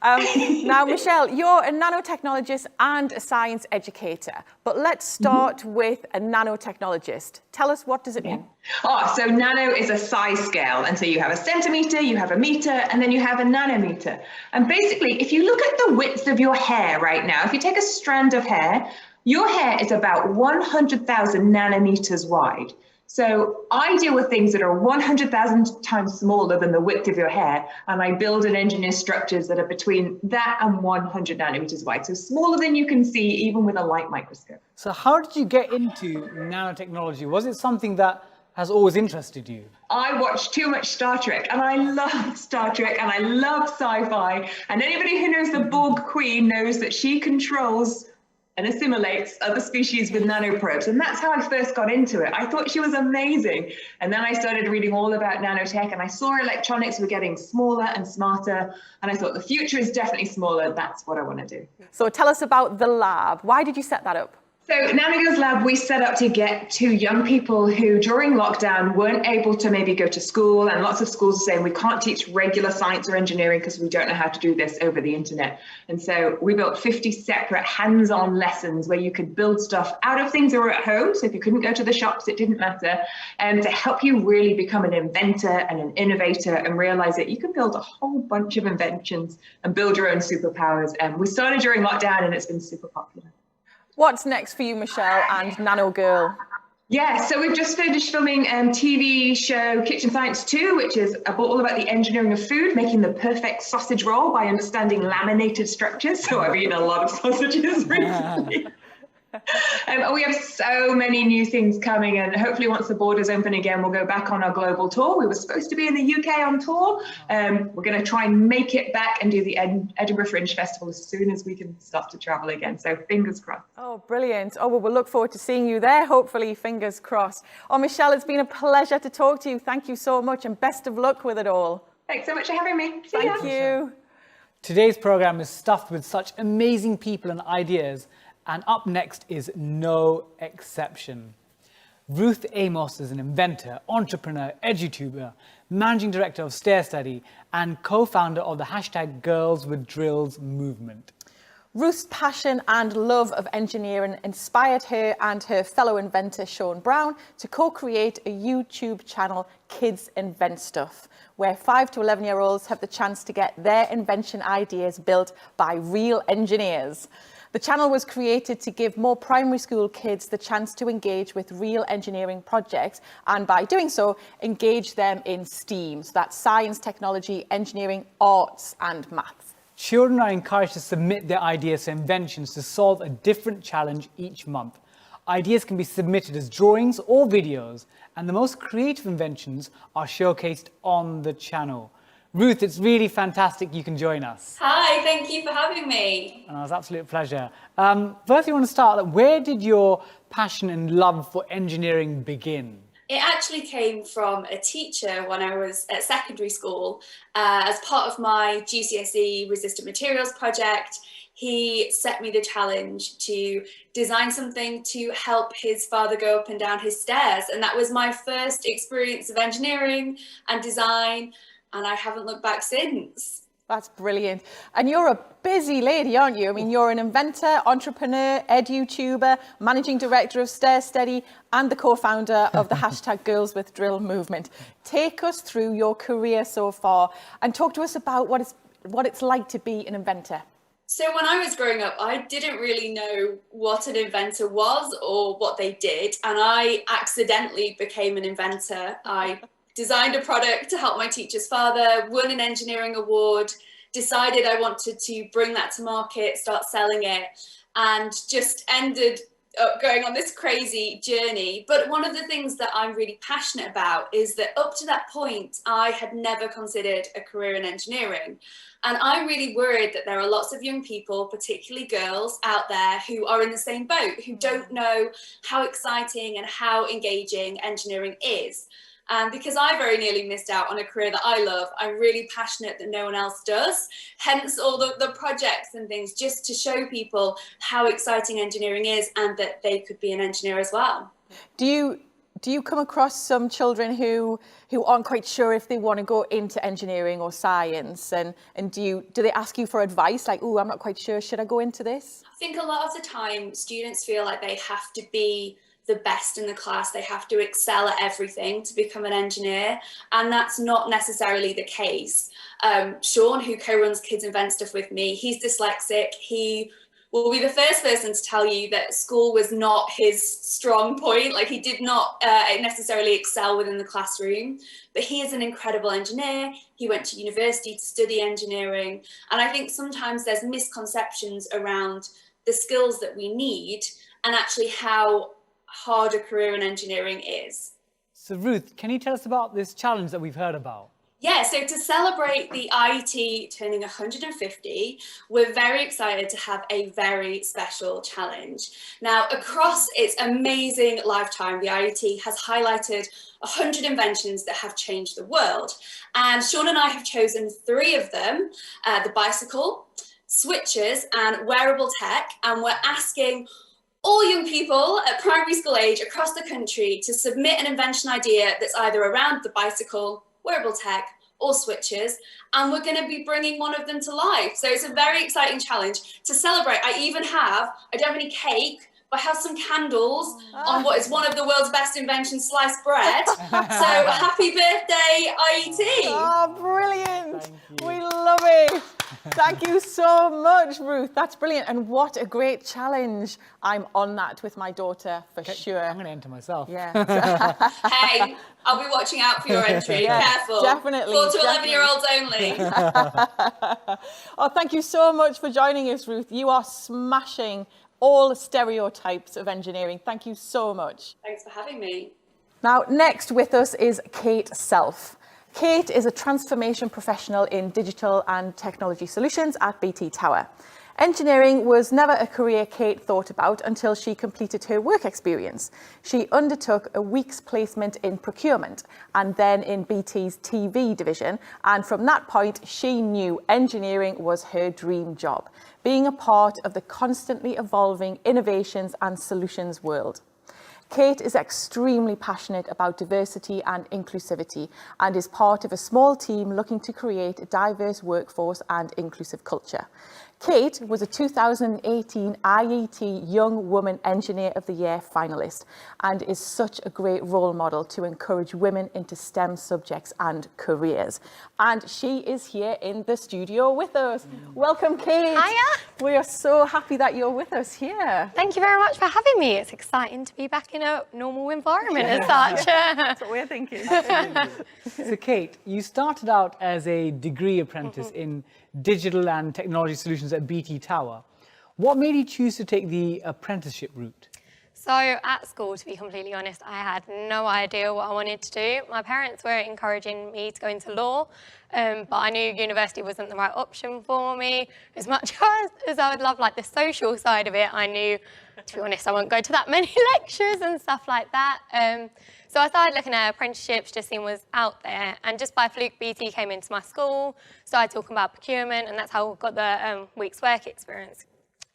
Now, Michelle, you're a nanotechnologist and a science educator, but let's start with a nanotechnologist. Tell us, what does it mean? Oh, so nano is a size scale. And so you have a centimeter, you have a meter, and then you have a nanometer. And basically, if you look at the width of your hair right now, if you take a strand of hair, your hair is about 100,000 nanometers wide. So I deal with things that are 100,000 times smaller than the width of your hair, and I build and engineer structures that are between that and 100 nanometers wide, so smaller than you can see even with a light microscope. So how did you get into nanotechnology? Was it something that has always interested you? I watched too much Star Trek, and I love Star Trek, and I love sci-fi, and anybody who knows the Borg Queen knows that she controls and assimilates other species with nanoprobes. And that's how I first got into it. I thought she was amazing. And then I started reading all about nanotech, and I saw electronics were getting smaller and smarter. And I thought the future is definitely smaller. That's what I want to do. So tell us about the lab. Why did you set that up? So Nano Girl's lab, we set up to get to young people who during lockdown weren't able to maybe go to school, and lots of schools are saying we can't teach regular science or engineering because we don't know how to do this over the internet. And so we built 50 separate hands-on lessons where you could build stuff out of things that were at home. So if you couldn't go to the shops, it didn't matter. And to help you really become an inventor and an innovator and realize that you can build a whole bunch of inventions and build your own superpowers. And we started during lockdown, and it's been super popular. What's next for you, Michelle, and Nano Girl? Yeah, so we've just finished filming TV show Kitchen Science 2, which is all about the engineering of food, making the perfect sausage roll by understanding laminated structures. So I've eaten a lot of sausages recently. We have so many new things coming, and hopefully once the borders open again, we'll go back on our global tour. We were supposed to be in the UK on tour. We're going to try and make it back and do the Edinburgh Fringe Festival as soon as we can start to travel again. So fingers crossed. Oh, brilliant. Oh, well, we'll look forward to seeing you there, hopefully, fingers crossed. Oh, Michelle, it's been a pleasure to talk to you. Thank you so much, and best of luck with it all. Thanks so much for having me. Thank you. Today's program is stuffed with such amazing people and ideas, and up next is no exception. Ruth Amos is an inventor, entrepreneur, edutuber, managing director of Stair Study, and co-founder of the hashtag Girls with Drills movement. Ruth's passion and love of engineering inspired her and her fellow inventor Sean Brown to co-create a YouTube channel, Kids Invent Stuff, where 5 to 11-year-olds have the chance to get their invention ideas built by real engineers. The channel was created to give more primary school kids the chance to engage with real engineering projects, and by doing so, engage them in STEAM. So that's science, technology, engineering, arts, and maths. Children are encouraged to submit their ideas to inventions to solve a different challenge each month. Ideas can be submitted as drawings or videos, and the most creative inventions are showcased on the channel. Ruth, it's really fantastic you can join us. Hi, thank you for having me. It was an absolute pleasure. First, we want to start, where did your passion and love for engineering begin? It actually came from a teacher when I was at secondary school. As part of my GCSE resistant materials project, he set me the challenge to design something to help his father go up and down his stairs. And that was my first experience of engineering and design, and I haven't looked back since. That's brilliant. And you're a busy lady, aren't you? I mean, you're an inventor, entrepreneur, edutuber, managing director of Stair Study, and the co-founder of the hashtag Girls with Drill movement. Take us through your career so far and talk to us about what it's like to be an inventor. So when I was growing up, I didn't really know what an inventor was or what they did, and I accidentally became an inventor. I designed a product to help my teacher's father, won an engineering award, decided I wanted to bring that to market, start selling it, and just ended up going on this crazy journey. But one of the things that I'm really passionate about is that up to that point, I had never considered a career in engineering. And I'm really worried that there are lots of young people, particularly girls out there, who are in the same boat, who don't know how exciting and how engaging engineering is. And because I very nearly missed out on a career that I love, I'm really passionate that no one else does. Hence all the projects and things, just to show people how exciting engineering is and that they could be an engineer as well. Do Do you come across some children who aren't quite sure if they want to go into engineering or science, and do they ask you for advice, like, oh, I'm not quite sure, should I go into this? I think a lot of the time students feel like they have to be the best in the class, they have to excel at everything to become an engineer, and that's not necessarily the case. Sean, who co-runs Kids Invent Stuff with me, he's dyslexic. He will be the first person to tell you that school was not his strong point. Like, he did not necessarily excel within the classroom, but he is an incredible engineer. He went to university to study engineering. And I think sometimes there's misconceptions around the skills that we need and actually how hard a career in engineering is. So Ruth, can you tell us about this challenge that we've heard about? Yeah, so to celebrate the IET turning 150, we're very excited to have a very special challenge. Now, across its amazing lifetime, the IET has highlighted 100 inventions that have changed the world. And Sean and I have chosen 3 of them, the bicycle, switches, and wearable tech. And we're asking all young people at primary school age across the country to submit an invention idea that's either around the bicycle, wearable tech, or switches, and we're going to be bringing one of them to life. So it's a very exciting challenge to celebrate. I don't have any cake, but I have some candles on what is one of the world's best inventions, sliced bread. So happy birthday, IET. Oh, brilliant. We love it. Thank you so much, Ruth. That's brilliant. And what a great challenge. I'm on that with my daughter for sure. I'm going to enter myself. Yeah. Hey, I'll be watching out for your entry. Yeah, Careful. definitely. 4 to 11-year-olds only. Oh, thank you so much for joining us, Ruth. You are smashing all the stereotypes of engineering. Thank you so much. Thanks for having me. Now, next with us is Kate Self. Kate is a transformation professional in digital and technology solutions at BT Tower. Engineering was never a career Kate thought about until she completed her work experience. She undertook a week's placement in procurement and then in BT's TV division. And from that point, she knew engineering was her dream job, being a part of the constantly evolving innovations and solutions world. Kate is extremely passionate about diversity and inclusivity and is part of a small team looking to create a diverse workforce and inclusive culture. Kate was a 2018 IET Young Woman Engineer of the Year finalist and is such a great role model to encourage women into STEM subjects and careers. And she is here in the studio with us. Welcome, Kate. Hiya. We are so happy that you're with us here. Thank you very much for having me. It's exciting to be back in a normal environment as such. That's what we're thinking. So Kate, you started out as a degree apprentice in digital and technology solutions at BT Tower. What made you choose to take the apprenticeship route? So at school, to be completely honest, I had no idea what I wanted to do. My parents were encouraging me to go into law, but I knew university wasn't the right option for me. As much as I would love like the social side of it, I knew, to be honest, I won't go to that many lectures and stuff like that. So I started looking at apprenticeships, just seeing what was out there, and just by fluke, BT came into my school, started talking about procurement, and that's how I got the week's work experience.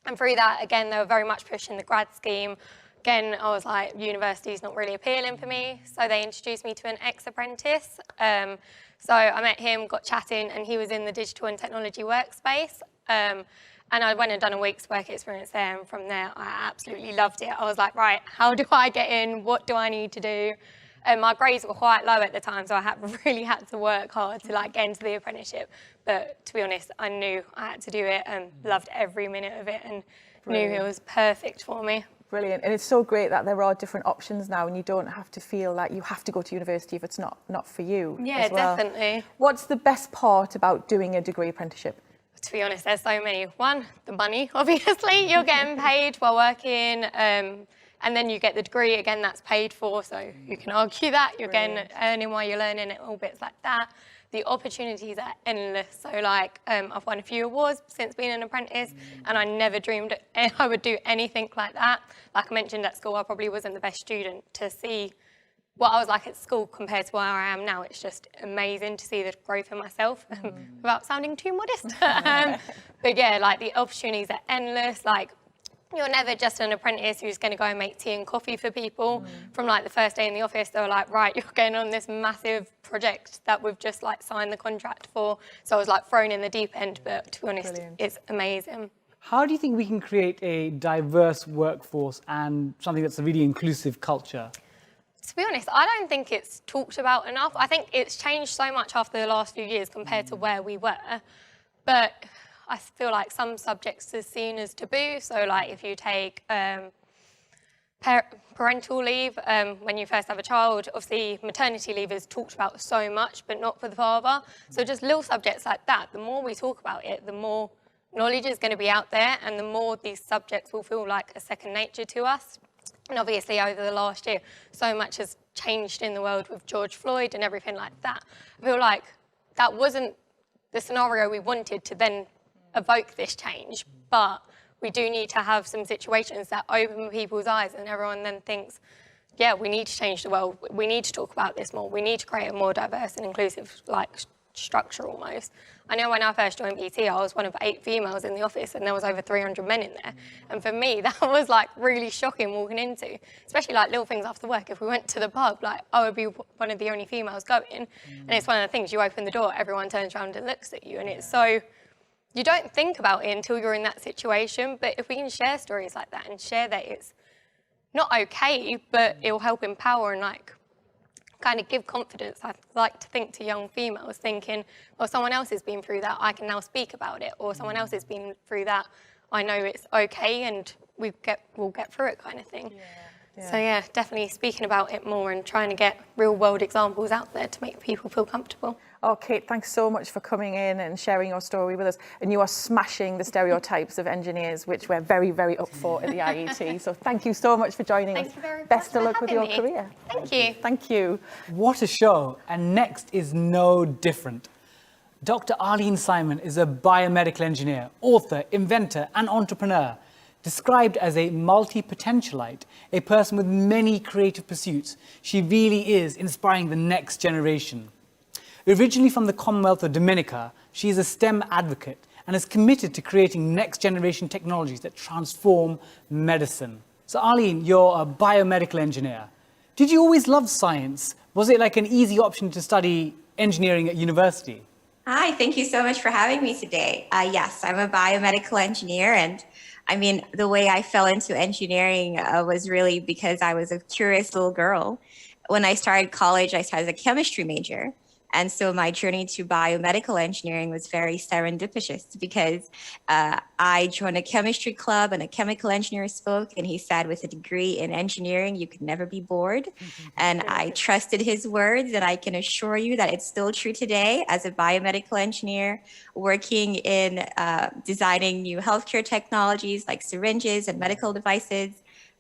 And through that, again, they were very much pushing the grad scheme. Again, I was like, university's not really appealing for me, so they introduced me to an ex-apprentice. So I met him, got chatting, and he was in the digital and technology workspace. And I went and done a week's work experience there, and from there, I absolutely loved it. I was like, right, how do I get in? What do I need to do? And my grades were quite low at the time, so I really had to work hard to like get into the apprenticeship. But to be honest, I knew I had to do it and loved every minute of it and knew it was perfect for me. Brilliant. And it's so great that there are different options now and you don't have to feel like you have to go to university if it's not for you. Yeah, as well. definitely. What's the best part about doing a degree apprenticeship? To be honest, there's so many. One, the money, obviously. You're getting paid while working. And then you get the degree, again, that's paid for. So you can argue that. You're getting earning while you're learning it, all bits like that. The opportunities are endless. So like, I've won a few awards since being an apprentice, and I never dreamed I would do anything like that. Like I mentioned at school, I probably wasn't the best student. To see what I was like at school compared to where I am now, it's just amazing to see the growth in myself, without sounding too modest. But yeah, like the opportunities are endless. Like you're never just an apprentice who's going to go and make tea and coffee for people. From like the first day in the office, they were like, right, you're going on this massive project that we've just like signed the contract for. So I was like thrown in the deep end, but to be honest, it's amazing. How do you think we can create a diverse workforce and something that's a really inclusive culture? To be honest, I don't think it's talked about enough. I think it's changed so much after the last few years compared to where we were. But I feel like some subjects are seen as taboo. So like if you take parental leave, when you first have a child, obviously maternity leave is talked about so much, but not for the father. So just little subjects like that, the more we talk about it, the more knowledge is going to be out there and the more these subjects will feel like a second nature to us. And obviously over the last year, so much has changed in the world with George Floyd and everything like that. I feel like that wasn't the scenario we wanted to then evoke this change, but we do need to have some situations that open people's eyes and everyone then thinks, yeah, we need to change the world. We need to talk about this more. We need to create a more diverse and inclusive structure almost. I know when I first joined BT, I was one of 8 females in the office and there was over 300 men in there. And for me, that was like really shocking walking into, especially like little things after work. If we went to the pub, like I would be one of the only females going. And it's one of the things, you open the door, everyone turns around and looks at you. And it's so, you don't think about it until you're in that situation. But if we can share stories like that and share that it's not okay, but it will help empower and like kind of give confidence. I like to think to young females thinking, well, someone else has been through that, I can now speak about it, or someone else has been through that, I know it's okay and we'll get through it kind of thing. So yeah, definitely speaking about it more and trying to get real world examples out there to make people feel comfortable. Oh, Kate, thanks so much for coming in and sharing your story with us. And you are smashing the stereotypes of engineers, which we're very, very up for at the IET. So thank you so much for joining us. Thank you very much. Best of luck with your having me. career. Thank you. Thank you. What a show. And next is no different. Dr. Arlene Simon is a biomedical engineer, author, inventor, and entrepreneur. Described as a multi-potentialite, a person with many creative pursuits, she really is inspiring the next generation. Originally from the Commonwealth of Dominica, she is a STEM advocate and is committed to creating next-generation technologies that transform medicine. So Arlene, you're a biomedical engineer. Did you always love science? Was it like an easy option to study engineering at university? Hi, thank you so much for having me today. Yes, I'm a biomedical engineer, and I mean, the way I fell into engineering was really because I was a curious little girl. When I started college, I started as a chemistry major. And so my journey to biomedical engineering was very serendipitous because I joined a chemistry club and a chemical engineer spoke, and he said, with a degree in engineering, you could never be bored. And I trusted his words, and I can assure you that it's still true today as a biomedical engineer working in designing new healthcare technologies like syringes and medical devices.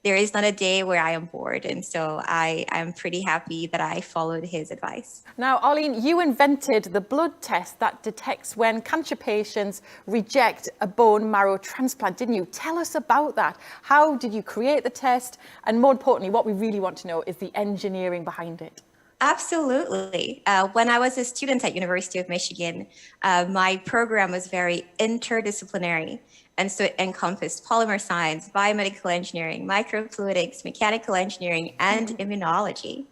There is not a day where I am bored. And so I am pretty happy that I followed his advice. Now, Arlene, you invented the blood test that detects when cancer patients reject a bone marrow transplant, didn't you? Tell us about that. How did you create the test? And more importantly, what we really want to know is the engineering behind it. Absolutely. When I was a student at University of Michigan, my program was very interdisciplinary. And so it encompassed polymer science, biomedical engineering, microfluidics, mechanical engineering, and immunology.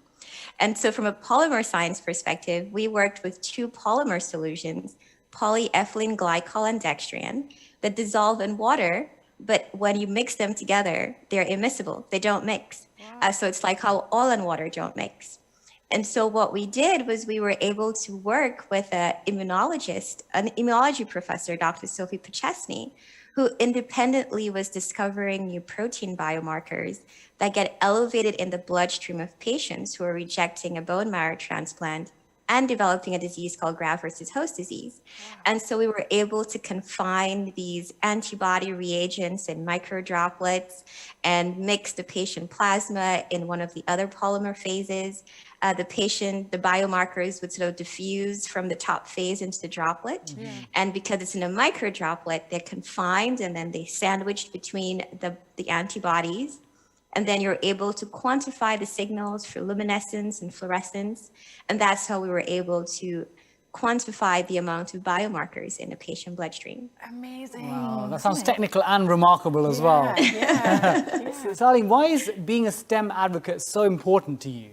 And so from a polymer science perspective, we worked with 2 polymer solutions, polyethylene glycol and dextran, that dissolve in water, but when you mix them together, they're immiscible. They don't mix. So it's like how oil and water don't mix. And so what we did was we were able to work with an immunologist, an immunology professor, Dr. Sophie Pachesny, who independently was discovering new protein biomarkers that get elevated in the bloodstream of patients who are rejecting a bone marrow transplant and developing a disease called graft versus host disease. And so we were able to confine these antibody reagents in micro droplets and mix the patient plasma in one of the other polymer phases. The biomarkers would sort of diffuse from the top phase into the droplet. And because it's in a micro droplet, they're confined and then they sandwiched between the antibodies. And then you're able to quantify the signals for luminescence and fluorescence. And that's how we were able to quantify the amount of biomarkers in a patient bloodstream. Amazing. Wow, that sounds technical and remarkable as well. Yeah. So, Arlene, why is being a STEM advocate so important to you?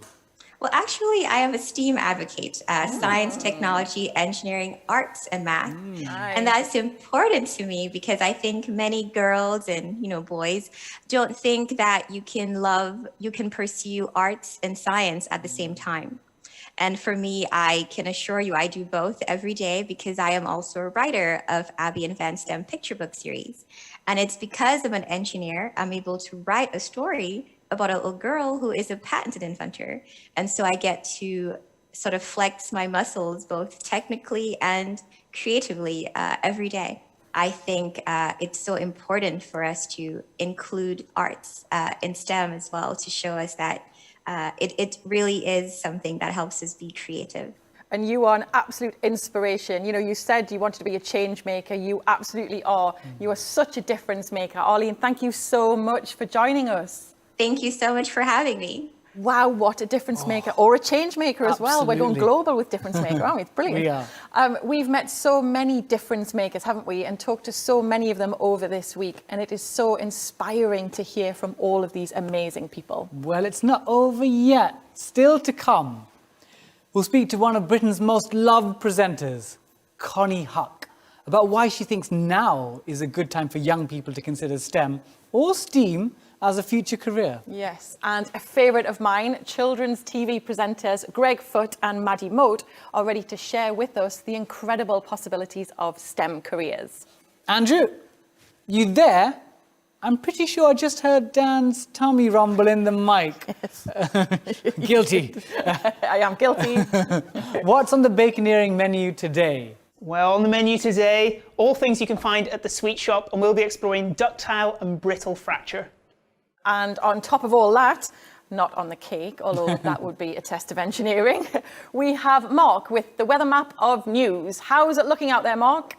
Well, actually, I am a STEAM advocate, science, technology, engineering, arts, and math. And that's important to me because I think many girls and, boys don't think that you can pursue arts and science at the same time. And for me, I can assure you I do both every day because I am also a writer of Abby and Van STEM picture book series. And it's because I'm an engineer, I'm able to write a story about a little girl who is a patented inventor. And so I get to sort of flex my muscles both technically and creatively every day. I think it's so important for us to include arts in STEM as well to show us that it really is something that helps us be creative. And you are an absolute inspiration. You said you wanted to be a change maker. You absolutely are. You are such a difference maker. Arlene, thank you so much for joining us. Thank you so much for having me. Wow, what a difference maker, or a change maker as well. We're going global with difference maker, aren't we? It's brilliant. We are. We've met so many difference makers, haven't we? And talked to so many of them over this week. And it is so inspiring to hear from all of these amazing people. Well, it's not over yet. Still to come. We'll speak to one of Britain's most loved presenters, Connie Huck, about why she thinks now is a good time for young people to consider STEM or STEAM as a future career. Yes, and a favourite of mine, children's TV presenters Greg Foote and Maddie Moat are ready to share with us the incredible possibilities of STEM careers. Andrew, you there? I'm pretty sure I just heard Dan's tummy rumble in the mic. Yes. Guilty. I am guilty. What's on the baconeering menu today? Well, on the menu today, all things you can find at the sweet shop, and we'll be exploring ductile and brittle fracture. And on top of all that, not on the cake, although that would be a test of engineering, we have Mark with the weather map of news. How's it looking out there, Mark?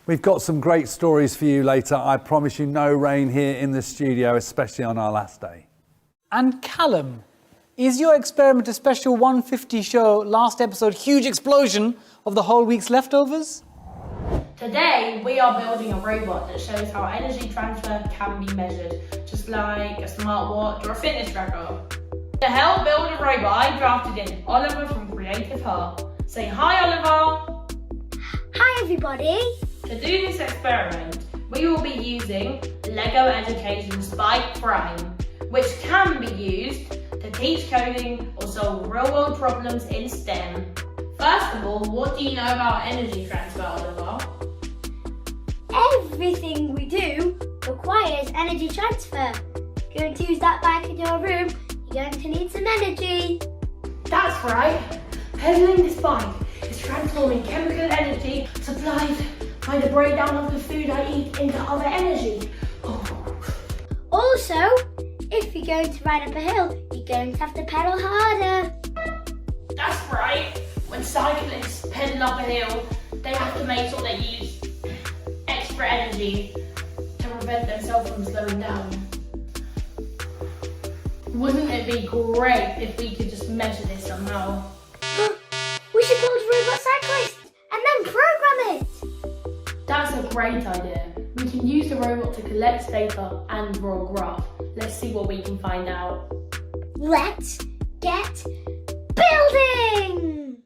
We've got some great stories for you later. I promise you no rain here in the studio, especially on our last day. And Callum, is your experiment a special 150 show last episode huge explosion of the whole week's leftovers? Today, we are building a robot that shows how energy transfer can be measured, just like a smartwatch or a fitness tracker. To help build a robot, I drafted in Oliver from Creative Heart. Say hi, Oliver! Hi, everybody! To do this experiment, we will be using Lego Education Spike Prime, which can be used to teach coding or solve real-world problems in STEM. First of all, what do you know about energy transfer, Oliver? Everything we do requires energy transfer. If you're going to use that bike in your room, you're going to need some energy. That's right. Pedaling this bike is transforming chemical energy supplied by the breakdown of the food I eat into other energy. Also, if you're going to ride up a hill, you're going to have to pedal harder. That's right. When cyclists pedal up a hill, they have to make sure they use extra energy to prevent themselves from slowing down. Wouldn't it be great if we could just measure this somehow? We should build a robot cyclist and then program it. That's a great idea. We can use the robot to collect data and draw a graph. Let's see what we can find out. Let's get building!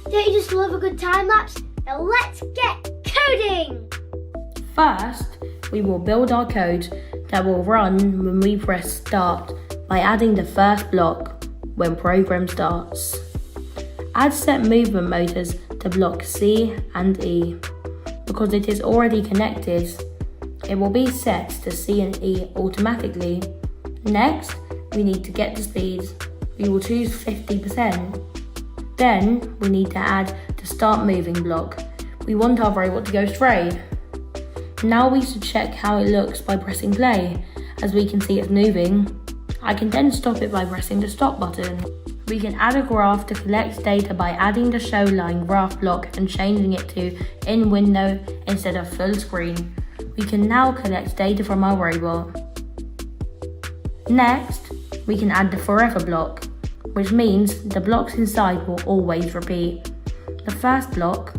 Don't you just love a good time lapse? Now let's get coding! First, we will build our code that will run when we press start by adding the first block when program starts. Add set movement motors to block C and E. Because it is already connected, it will be set to C and E automatically. Next, we need to get the speed. We will choose 50%. Then, we need to add the start moving block. We want our robot to go straight. Now we should check how it looks by pressing play. As we can see it's moving. I can then stop it by pressing the stop button. We can add a graph to collect data by adding the show line graph block and changing it to in window instead of full screen. We can now collect data from our robot. Next, we can add the forever block, which means the blocks inside will always repeat. The first block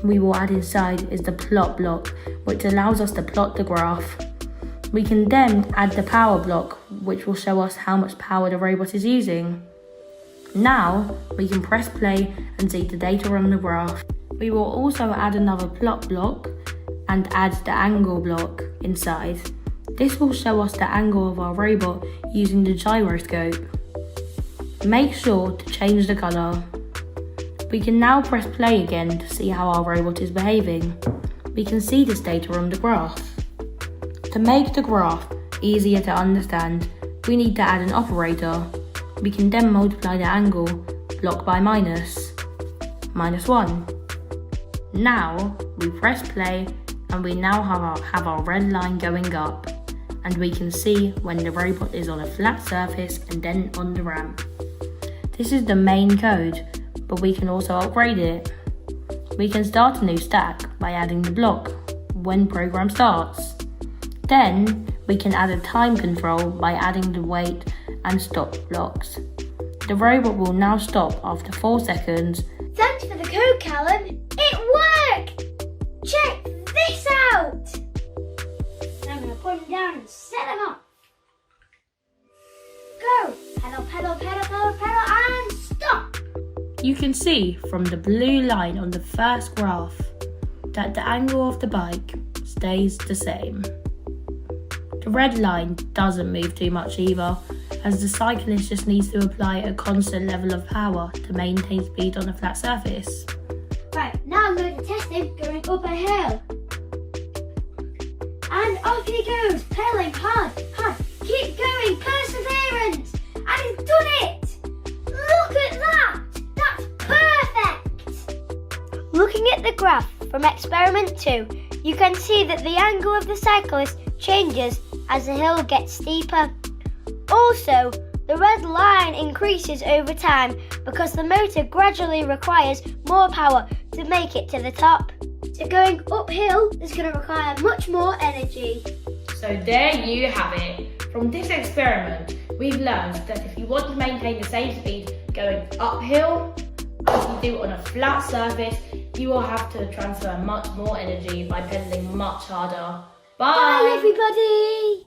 we will add inside is the plot block, which allows us to plot the graph. We can then add the power block, which will show us how much power the robot is using. Now, we can press play and see the data on the graph. We will also add another plot block and add the angle block inside. This will show us the angle of our robot using the gyroscope. Make sure to change the colour. We can now press play again to see how our robot is behaving. We can see this data on the graph. To make the graph easier to understand, we need to add an operator. We can then multiply the angle block by -1. Now we press play and we now have our red line going up, and we can see when the robot is on a flat surface and then on the ramp. This is the main code, but we can also upgrade it. We can start a new stack by adding the block when program starts. Then we can add a time control by adding the wait and stop blocks. The robot will now stop after 4 seconds. Thanks for the code, Callum. It worked! Check this out! I'm going to put them down and set them up. Go! Pedal, pedal, pedal, pedal, pedal, and stop! You can see from the blue line on the first graph that the angle of the bike stays the same. The red line doesn't move too much either, as the cyclist just needs to apply a constant level of power to maintain speed on a flat surface. Right, now I'm going to test him going up a hill. And off he goes, pedaling hard, hard. Keep going, perseverance! And he's done it! Look at that! That's perfect! Looking at the graph from experiment 2, you can see that the angle of the cyclist changes as the hill gets steeper. Also, the red line increases over time because the motor gradually requires more power to make it to the top. So going uphill is going to require much more energy. So there you have it. From this experiment, we've learned that if you want to maintain the same speed going uphill as you do on a flat surface, you will have to transfer much more energy by pedaling much harder. Bye everybody!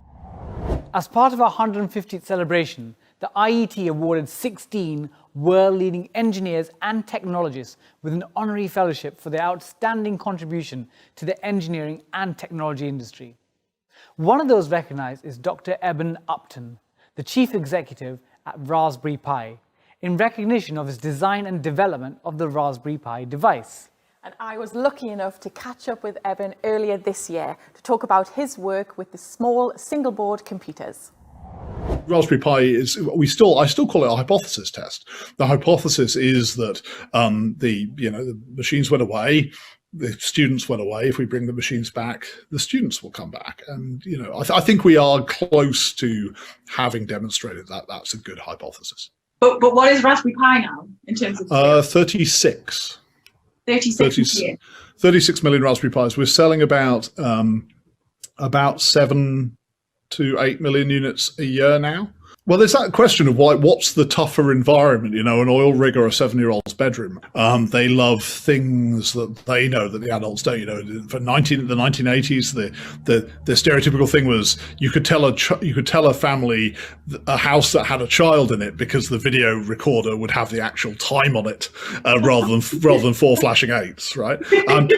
As part of our 150th celebration, the IET awarded 16 world-leading engineers and technologists with an honorary fellowship for their outstanding contribution to the engineering and technology industry. One of those recognised is Dr. Eben Upton, the Chief Executive at Raspberry Pi, in recognition of his design and development of the Raspberry Pi device. And I was lucky enough to catch up with Eben earlier this year to talk about his work with the small single-board computers. Raspberry Pi is, I still call it a hypothesis test. The hypothesis is that the machines went away, the students went away. If we bring the machines back, the students will come back. And I think we are close to having demonstrated that that's a good hypothesis. But what is Raspberry Pi now in terms of 36? 36 million Raspberry Pis. We're selling about 7 to 8 million units a year now. Well, there's that question of what's the tougher environment, an oil rig or a 7-year-old's bedroom. They love things that they know that the adults don't. For the 1980s, the stereotypical thing was you could tell a family a house that had a child in it because the video recorder would have the actual time on it rather than 4 flashing 8s, right?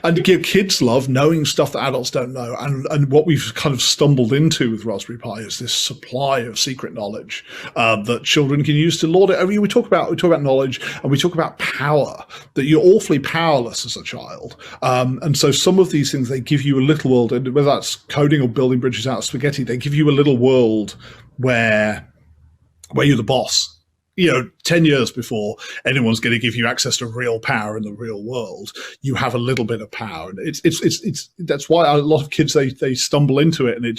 And kids love knowing stuff that adults don't know. And what we've kind of stumbled into with Raspberry Pi is this supply of secret knowledge that children can use to lord it. We talk about knowledge and we talk about power, that you're awfully powerless as a child. And so some of these things, they give you a little world, and whether that's coding or building bridges out of spaghetti, they give you a little world where you're the boss. 10 years before anyone's going to give you access to real power in the real world, you have a little bit of power. And it's that's why a lot of kids, they stumble into it, and it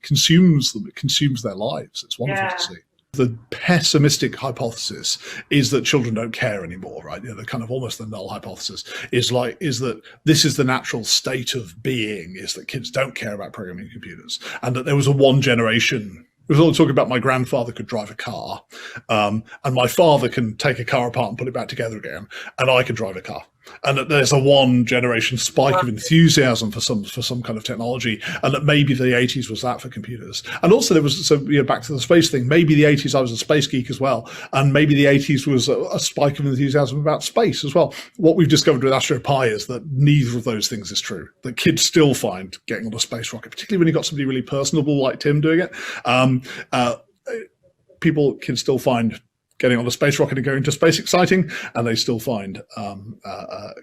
consumes them. It consumes their lives. It's wonderful to see. The pessimistic hypothesis is that children don't care anymore, right? The kind of almost the null hypothesis is that this is the natural state of being, is that kids don't care about programming computers, and that there was a one generation. We were all talking about my grandfather could drive a car, and my father can take a car apart and put it back together again, and I can drive a car. And that there's a one generation spike of enthusiasm for some kind of technology, and that maybe the 80s was that for computers. And also there was, back to the space thing, maybe the 80s, I was a space geek as well, and maybe the 80s was a spike of enthusiasm about space as well. What we've discovered with Astro-Pi is that neither of those things is true. That kids still find getting on a space rocket, particularly when you've got somebody really personable like Tim doing it, kids still find getting on a space rocket and going to space exciting, and they still find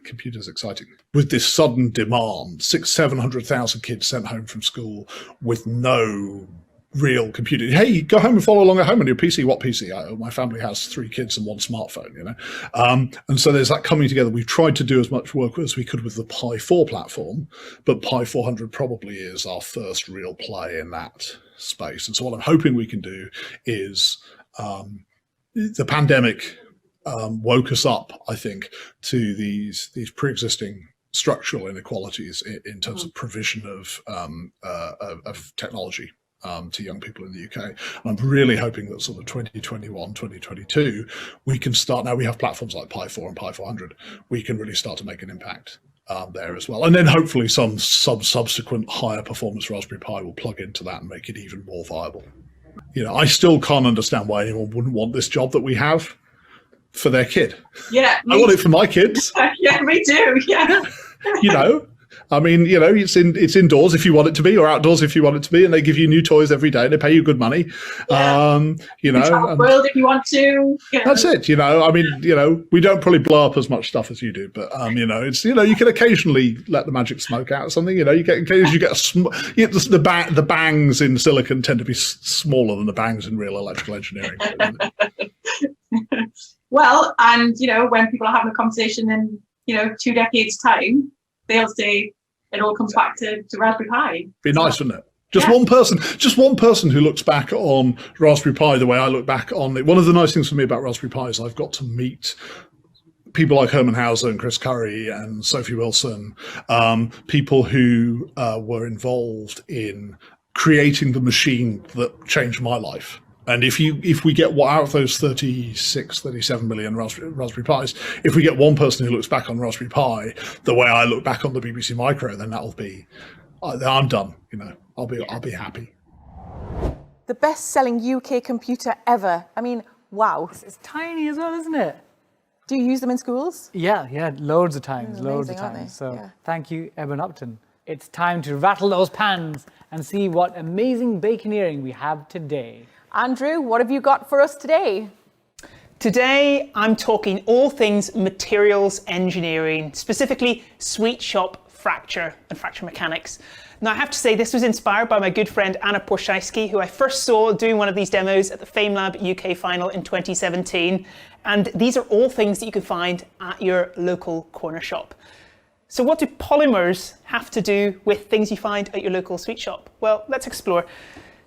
computers exciting. With this sudden demand, 700,000 kids sent home from school with no real computer. Hey, go home and follow along at home on your PC. What PC? My family has 3 kids and 1 smartphone, And so there's that coming together. We've tried to do as much work as we could with the Pi 4 platform, but Pi 400 probably is our first real play in that space. And so what I'm hoping we can do is the pandemic woke us up, I think, to these pre-existing structural inequalities in terms of provision of technology to young people in the UK. And I'm really hoping that sort of 2021, 2022, we can start, now we have platforms like Pi 4 and Pi 400, we can really start to make an impact there as well. And then hopefully some subsequent higher performance Raspberry Pi will plug into that and make it even more viable. I still can't understand why anyone wouldn't want this job that we have for their kid. Yeah. I want it for my kids. Yeah, me too. Yeah. It's indoors if you want it to be, or outdoors if you want it to be, and they give you new toys every day and they pay you good money. Yeah. You travel the world if you want to. That's it. We don't probably blow up as much stuff as you do, but it's you can occasionally let the magic smoke out or something. You get the bangs in silicon tend to be smaller than the bangs in real electrical engineering. Well, and when people are having a conversation in 2 decades time, they'll say it all comes back to Raspberry Pi. Be nice, wouldn't it? Just one person who looks back on Raspberry Pi the way I look back on it. One of the nice things for me about Raspberry Pi is I've got to meet people like Herman Hauser and Chris Curry and Sophie Wilson, people who were involved in creating the machine that changed my life. And if we get out of those 37 million Raspberry Pis, if we get one person who looks back on Raspberry Pi the way I look back on the BBC Micro, then that'll be, I'm done. I'll be happy. The best-selling UK computer ever. I mean, wow. It's tiny as well, isn't it? Do you use them in schools? Yeah, loads of times, So thank you, Eben Upton. It's time to rattle those pans and see what amazing baconeering we have today. Andrew, what have you got for us today? Today, I'm talking all things materials engineering, specifically sweet shop fracture and fracture mechanics. Now, I have to say this was inspired by my good friend Anna Porshaisky, who I first saw doing one of these demos at the FameLab UK final in 2017. And these are all things that you can find at your local corner shop. So what do polymers have to do with things you find at your local sweet shop? Well, let's explore.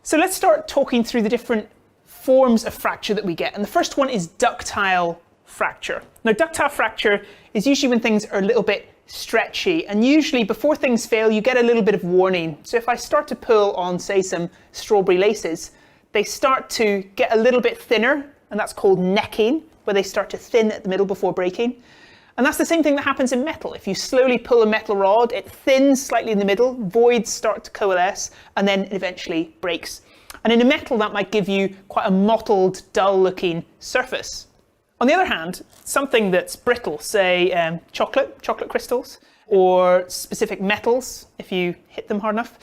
So let's start talking through the different forms of fracture that we get. And the first one is ductile fracture. Now, ductile fracture is usually when things are a little bit stretchy, and usually before things fail, you get a little bit of warning. So if I start to pull on, say, some strawberry laces, they start to get a little bit thinner, and that's called necking, where they start to thin at the middle before breaking. And that's the same thing that happens in metal. If you slowly pull a metal rod, it thins slightly in the middle, voids start to coalesce, and then it eventually breaks. And in a metal, that might give you quite a mottled, dull-looking surface. On the other hand, something that's brittle, say chocolate crystals, or specific metals, if you hit them hard enough,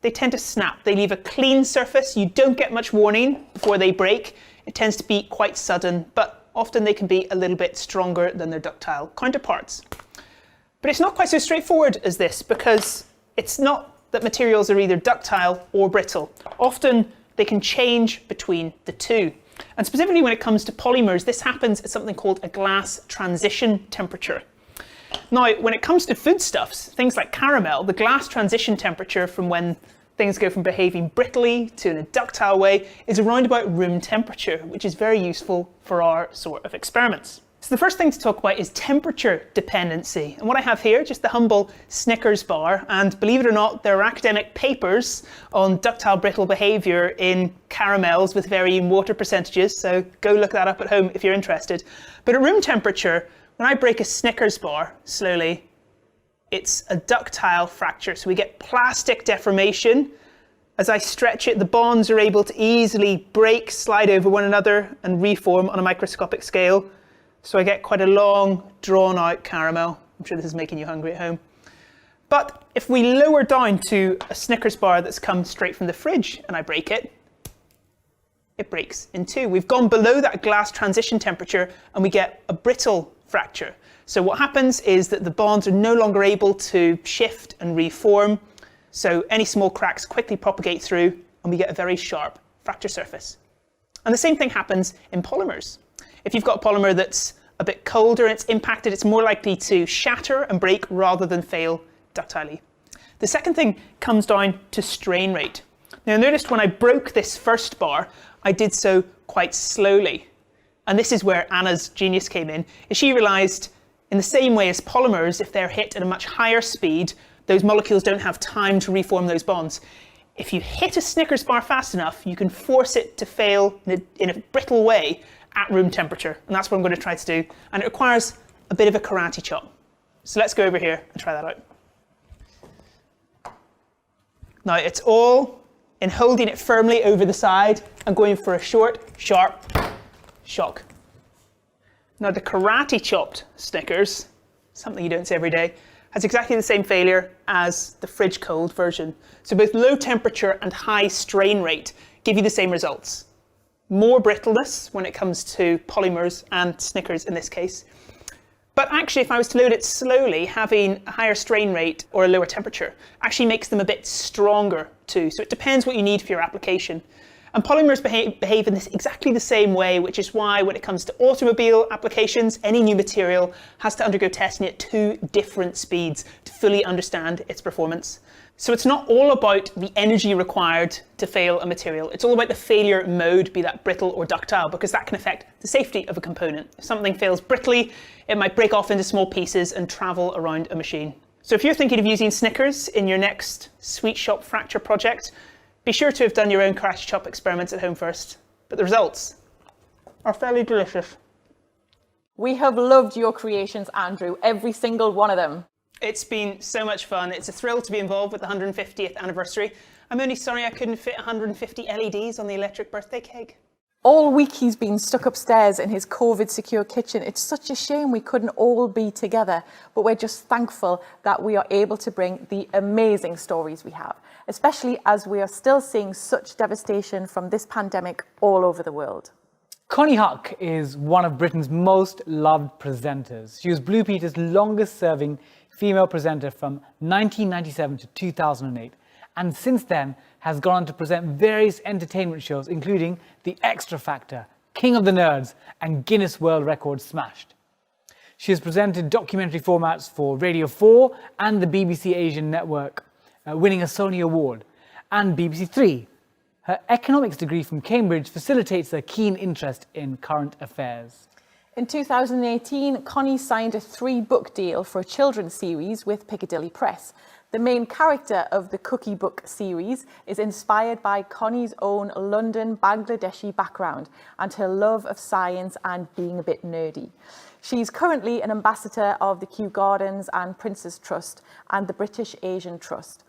they tend to snap. They leave a clean surface. You don't get much warning before they break. It tends to be quite sudden, but often they can be a little bit stronger than their ductile counterparts. But it's not quite so straightforward as this, because it's not that materials are either ductile or brittle. Often they can change between the two. And specifically when it comes to polymers, this happens at something called a glass transition temperature. Now, when it comes to foodstuffs, things like caramel, the glass transition temperature from when things go from behaving brittly to in a ductile way is around about room temperature, which is very useful for our sort of experiments. So the first thing to talk about is temperature dependency. And what I have here, just the humble Snickers bar, and believe it or not, there are academic papers on ductile brittle behaviour in caramels with varying water percentages, so go look that up at home if you're interested. But at room temperature, when I break a Snickers bar slowly, it's a ductile fracture, so we get plastic deformation. As I stretch it, the bonds are able to easily break, slide over one another, and reform on a microscopic scale. So I get quite a long, drawn-out caramel. I'm sure this is making you hungry at home. But if we lower down to a Snickers bar that's come straight from the fridge and I break it, it breaks in two. We've gone below that glass transition temperature and we get a brittle fracture. So what happens is that the bonds are no longer able to shift and reform. So any small cracks quickly propagate through and we get a very sharp fracture surface. And the same thing happens in polymers. If you've got a polymer that's a bit colder and it's impacted, it's more likely to shatter and break rather than fail ductilely. The second thing comes down to strain rate. Now notice when I broke this first bar, I did so quite slowly. And this is where Anna's genius came in, is she realized in the same way as polymers, if they're hit at a much higher speed, those molecules don't have time to reform those bonds. If you hit a Snickers bar fast enough, you can force it to fail in a brittle way at room temperature. And that's what I'm going to try to do. And it requires a bit of a karate chop. So let's go over here and try that out. Now it's all in holding it firmly over the side and going for a short, sharp shock. Now the karate chopped Snickers, something you don't see every day, has exactly the same failure as the fridge cold version. So both low temperature and high strain rate give you the same results. More brittleness when it comes to polymers and Snickers in this case. But actually, if I was to load it slowly, having a higher strain rate or a lower temperature actually makes them a bit stronger too. So it depends what you need for your application. And polymers behave in this exactly the same way, which is why when it comes to automobile applications, any new material has to undergo testing at 2 different speeds to fully understand its performance. So it's not all about the energy required to fail a material. It's all about the failure mode, be that brittle or ductile, because that can affect the safety of a component. If something fails brittly, it might break off into small pieces and travel around a machine. So if you're thinking of using Snickers in your next sweet shop fracture project, be sure to have done your own karate chop experiments at home first. But the results are fairly delicious. We have loved your creations, Andrew, every single one of them. It's been so much fun. It's a thrill to be involved with the 150th anniversary. I'm only sorry I couldn't fit 150 LEDs on the electric birthday cake. All week he's been stuck upstairs in his COVID-secure kitchen. It's such a shame we couldn't all be together, but we're just thankful that we are able to bring the amazing stories we have, especially as we are still seeing such devastation from this pandemic all over the world. Connie Huck is one of Britain's most loved presenters. She was Blue Peter's longest-serving female presenter from 1997 to 2008, and since then has gone on to present various entertainment shows, including The Extra Factor, King of the Nerds, and Guinness World Records Smashed. She has presented documentary formats for Radio 4 and the BBC Asian Network, winning a Sony Award, and BBC 3. Her economics degree from Cambridge facilitates her keen interest in current affairs. In 2018, Connie signed a 3-book deal for a children's series with Piccadilly Press. The main character of the Cookie Book series is inspired by Connie's own London Bangladeshi background and her love of science and being a bit nerdy. She's currently an ambassador of the Kew Gardens and Prince's Trust and the British Asian Trust.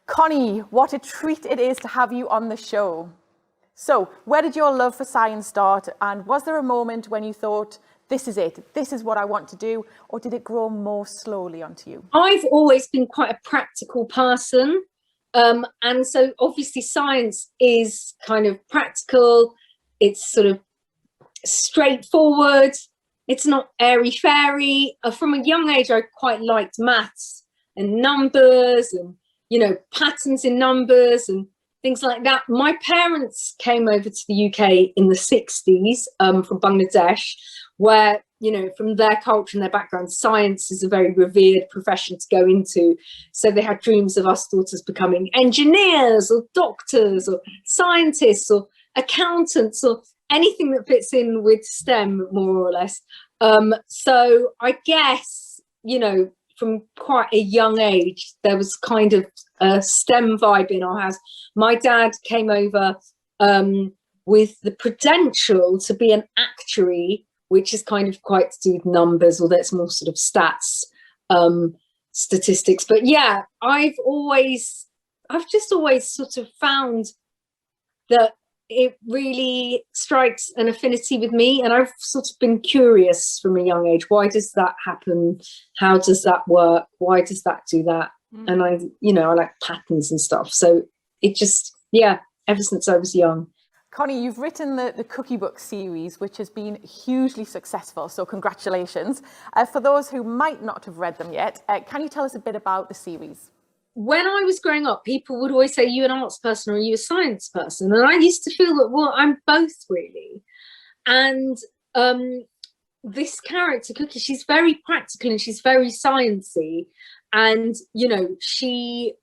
Connie, what a treat it is to have you on the show. So, where did your love for science start, and was there a moment when you thought, this is it, this is what I want to do, or did it grow more slowly onto you? I've always been quite a practical person, and so obviously science is kind of practical, it's sort of straightforward, it's not airy-fairy. From a young age I quite liked maths and numbers and, you know, patterns in numbers and things like that. My parents came over to the UK in the 60s from Bangladesh, where you know, from their culture and their background, science is a very revered profession to go into. So they had dreams of us daughters becoming engineers or doctors or scientists or accountants or anything that fits in with STEM, more or less. So I guess, you know, from quite a young age, there was kind of a STEM vibe in our house. My dad came over with the potential to be an actuary, which is kind of quite to do with numbers, although it's more sort of stats, statistics. But yeah, I've just always sort of found that it really strikes an affinity with me, and I've sort of been curious from a young age. Why does that happen? How does that work? Why does that do that? And I like patterns and stuff. So it just, yeah, ever since I was young. Connie, you've written the Cookie Book series, which has been hugely successful, so congratulations. For those who might not have read them yet, can you tell us a bit about the series? When I was growing up, people would always say, are you an arts person or are you a science person? And I used to feel that, well, I'm both really. And this character, Cookie, she's very practical and she's very sciencey. And, you know, she,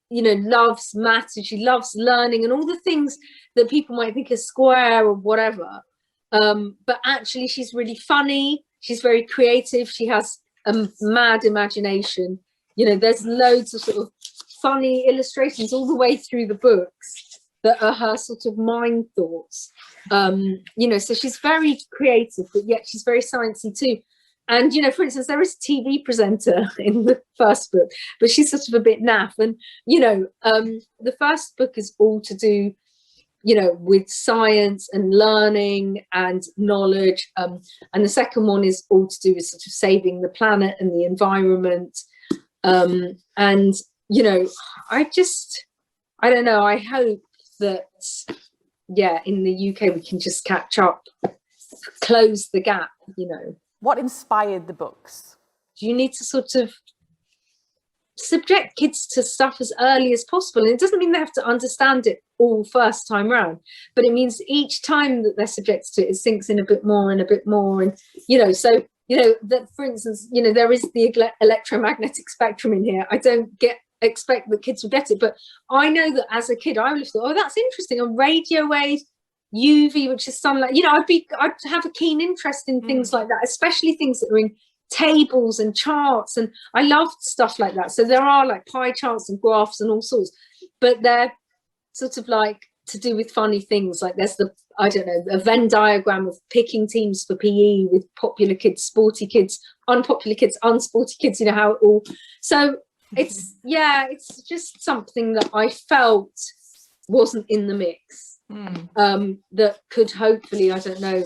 you know, loves maths and she loves learning and all the things that people might think are square or whatever. But actually, she's really funny. She's very creative. She has a mad imagination. You know, there's loads of sort of funny illustrations all the way through the books that are her sort of mind thoughts. You know, so she's very creative, but yet she's very sciencey too. And, you know, for instance, there is a TV presenter in the first book, but she's sort of a bit naff. And, you know, the first book is all to do, you know, with science and learning and knowledge. And the second one is all to do with sort of saving the planet and the environment. And, you know, I don't know, I hope that, yeah, in the UK, we can just catch up, close the gap, you know. What inspired the books? You need to sort of subject kids to stuff as early as possible. And it doesn't mean they have to understand it all first time round, but it means each time that they're subjected to it, it sinks in a bit more and a bit more. And, you know, so, you know, that, for instance, you know, there is the electromagnetic spectrum in here. I don't expect that kids will get it, but I know that as a kid, I would have thought, oh, that's interesting. A radio wave, UV, which is sunlight. You know, I'd have a keen interest in things like that, especially things that are in tables and charts. And I loved stuff like that. So there are like pie charts and graphs and all sorts, but they're sort of like to do with funny things. Like there's I don't know, a Venn diagram of picking teams for PE with popular kids, sporty kids, unpopular kids, unsporty kids, you know, how it all. So it's, yeah, it's just something that I felt wasn't in the mix, that could hopefully, I don't know,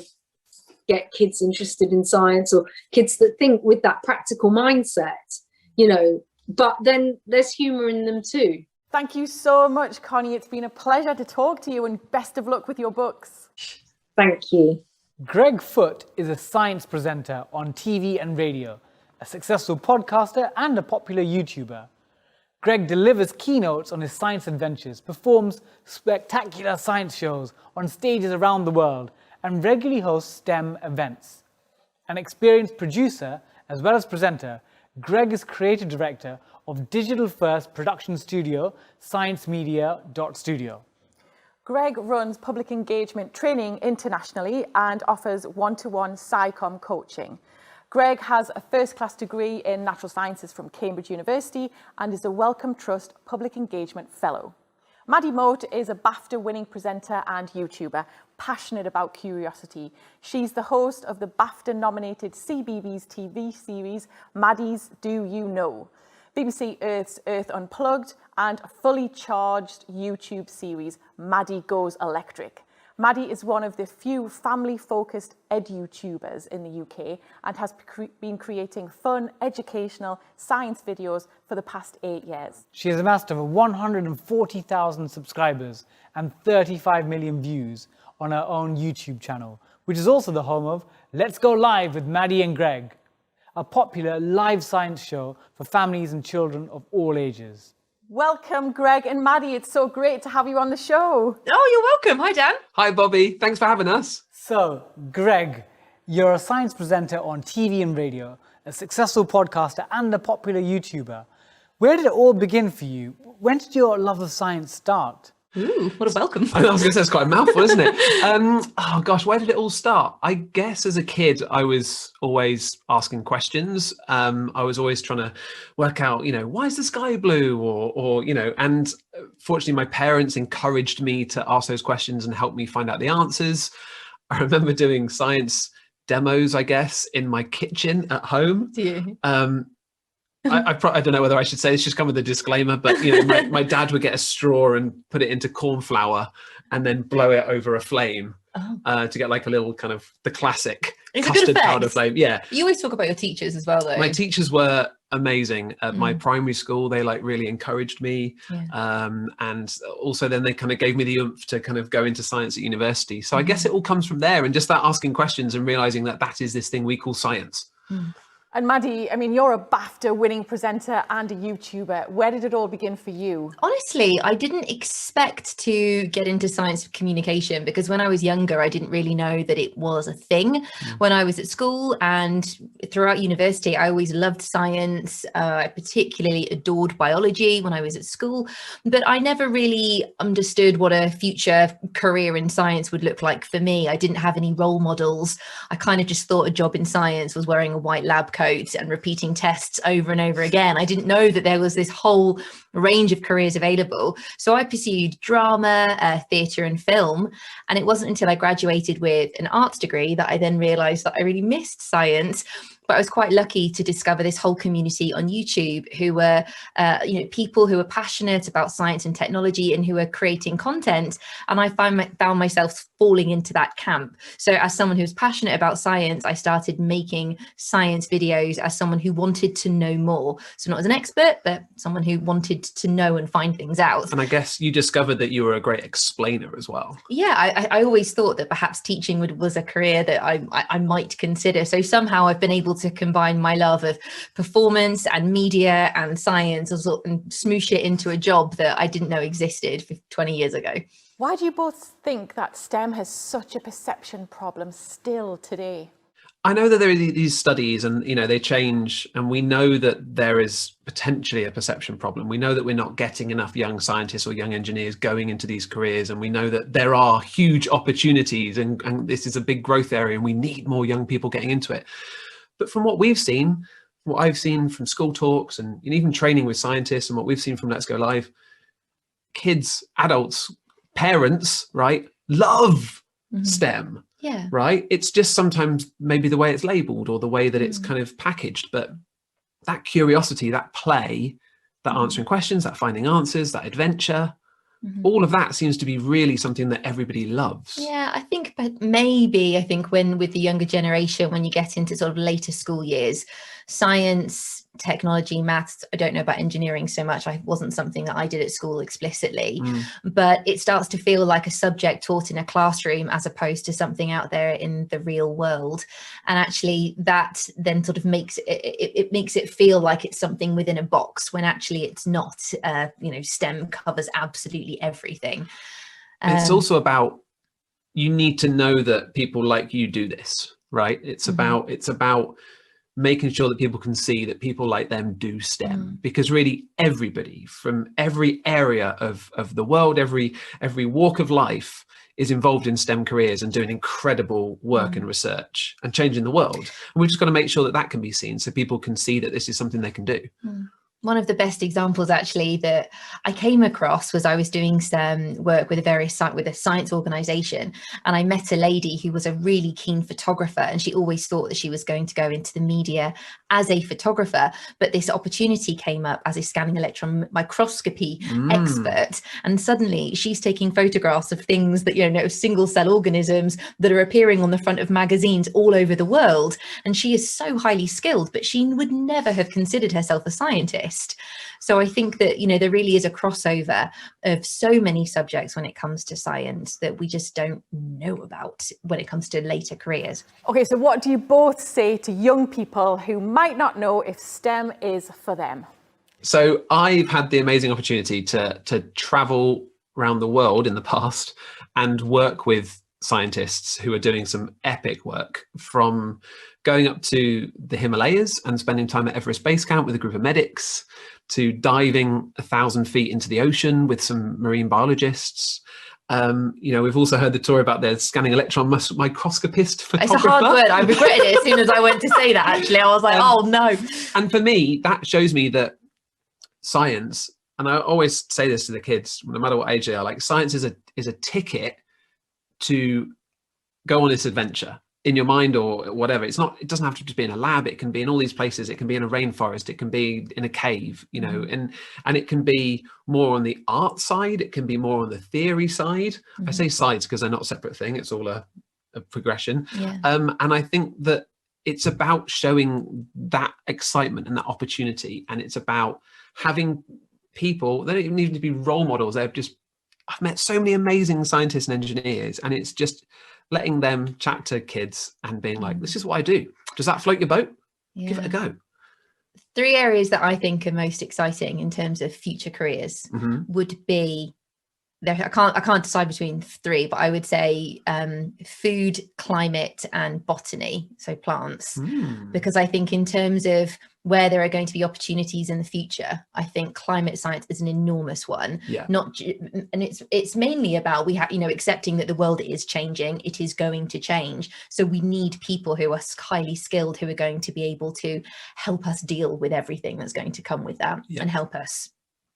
get kids interested in science or kids that think with that practical mindset, you know, but then there's humour in them too. Thank you so much, Connie. It's been a pleasure to talk to you and best of luck with your books. Thank you. Greg Foote is a science presenter on TV and radio, a successful podcaster and a popular YouTuber. Greg delivers keynotes on his science adventures, performs spectacular science shows on stages around the world, and regularly hosts STEM events. An experienced producer as well as presenter, Greg is creative director of digital-first production studio, sciencemedia.studio. Greg runs public engagement training internationally and offers one-to-one SciComm coaching. Greg has a first-class degree in natural sciences from Cambridge University and is a Wellcome Trust Public Engagement Fellow. Maddie Moat is a BAFTA-winning presenter and YouTuber, passionate about curiosity. She's the host of the BAFTA-nominated CBeebies TV series, Maddie's Do You Know? BBC Earth's Earth Unplugged, and a fully charged YouTube series, Maddie Goes Electric. Maddie is one of the few family-focused edu-tubers in the UK and has been creating fun, educational science videos for the past 8 years. She has amassed over 140,000 subscribers and 35 million views on her own YouTube channel, which is also the home of Let's Go Live with Maddie and Greg, a popular live science show for families and children of all ages. Welcome, Greg and Maddie. It's so great to have you on the show. Oh, you're welcome. Hi, Dan. Hi, Bobby. Thanks for having us. So, Greg, You're a science presenter on TV and radio, a successful podcaster and a popular YouTuber. Where did it all begin for you? When did your love of science start? Ooh, what a welcome. I was going to say, it's quite a mouthful, isn't it? Oh gosh, where did it all start? I guess as a kid, I was always asking questions. I was always trying to work out, why is the sky blue? Or and fortunately, my parents encouraged me to ask those questions and help me find out the answers. I remember doing science demos, I guess, in my kitchen at home. Do you? I don't know whether I should say this, just come with a disclaimer, but my dad would get a straw and put it into corn flour and then blow it over a flame to get like a little kind of the classic custard powder flame. Yeah. You always talk about your teachers as well, though. My teachers were amazing at my primary school. They like really encouraged me. Yeah. And also then they kind of gave me the oomph to kind of go into science at university. So I guess it all comes from there, and just that asking questions and realizing that is this thing we call science. And Maddie, I mean, you're a BAFTA-winning presenter and a YouTuber. Where did it all begin for you? Honestly, I didn't expect to get into science communication because when I was younger, I didn't really know that it was a thing. When I was at school and throughout university, I always loved science. I particularly adored biology when I was at school, but I never really understood what a future career in science would look like for me. I didn't have any role models. I kind of just thought a job in science was wearing a white lab coat and repeating tests over and over again. I didn't know that there was this whole range of careers available. So I pursued drama, theatre and film. And it wasn't until I graduated with an arts degree that I then realised that I really missed science. But I was quite lucky to discover this whole community on YouTube who were, people who were passionate about science and technology and who were creating content. And I found myself falling into that camp. So as someone who was passionate about science, I started making science videos as someone who wanted to know more. So not as an expert, but someone who wanted to know and find things out. And I guess you discovered that you were a great explainer as well. Yeah, I always thought that perhaps teaching was a career that I might consider. So somehow I've been able to combine my love of performance and media and science and smoosh it into a job that I didn't know existed 20 years ago. Why do you both think that STEM has such a perception problem still today? I know that there are these studies and, they change, and we know that there is potentially a perception problem. We know that we're not getting enough young scientists or young engineers going into these careers, and we know that there are huge opportunities and this is a big growth area and we need more young people getting into it. But from what we've seen, what I've seen from school talks and even training with scientists and what we've seen from Let's Go Live, kids, adults, parents, right, love STEM. Yeah. Right. It's just sometimes maybe the way it's labeled or the way that it's kind of packaged. But that curiosity, that play, that answering questions, that finding answers, that adventure, all of that seems to be really something that everybody loves. Yeah, I think when with the younger generation, when you get into sort of later school years, science, technology, maths, I don't know about engineering so much. I wasn't something that I did at school explicitly, but it starts to feel like a subject taught in a classroom as opposed to something out there in the real world. And actually that then sort of makes it feel like it's something within a box when actually it's not. STEM covers absolutely everything. It's also about, you need to know that people like you do this, right? It's about making sure that people can see that people like them do STEM, because really everybody from every area of the world, every walk of life is involved in STEM careers and doing incredible work and research and changing the world. And we've just got to make sure that can be seen so people can see that this is something they can do. One of the best examples actually that I came across was I was doing some work with a science organization, and I met a lady who was a really keen photographer, and she always thought that she was going to go into the media as a photographer, but this opportunity came up as a scanning electron microscopy expert, and suddenly she's taking photographs of things that single cell organisms that are appearing on the front of magazines all over the world, and she is so highly skilled, but she would never have considered herself a scientist. So I think that, there really is a crossover of so many subjects when it comes to science that we just don't know about when it comes to later careers. Okay, so what do you both say to young people who might not know if STEM is for them? So I've had the amazing opportunity to travel around the world in the past and work with scientists who are doing some epic work, from going up to the Himalayas and spending time at Everest Base Camp with a group of medics, to diving 1,000 feet into the ocean with some marine biologists. We've also heard the story about their scanning electron microscopist photographer. It's a hard word. I regretted it as soon as I went to say that, actually. I was like, oh no. And for me, that shows me that science, and I always say this to the kids, no matter what age they are, like, science is a ticket to go on this adventure in your mind or whatever. It doesn't have to just be in a lab. It can be in all these places. It can be in a rainforest. It can be in a cave, and it can be more on the art side. It can be more on the theory side. I say sides because they're not a separate thing. It's all a progression. Yeah. And I think that it's about showing that excitement and that opportunity. And it's about having people, they don't even need to be role models. I've met so many amazing scientists and engineers, and it's just letting them chat to kids and being like, this is what I do. Does that float your boat? Yeah. Give it a go. 3 areas that I think are most exciting in terms of future careers would be, I can't decide between 3, but I would say food, climate, and botany, so plants. Because I think in terms of where there are going to be opportunities in the future, I think climate science is an enormous one. Yeah. And it's mainly about accepting that the world is changing. It is going to change. So we need people who are highly skilled, who are going to be able to help us deal with everything that's going to come with that, and help us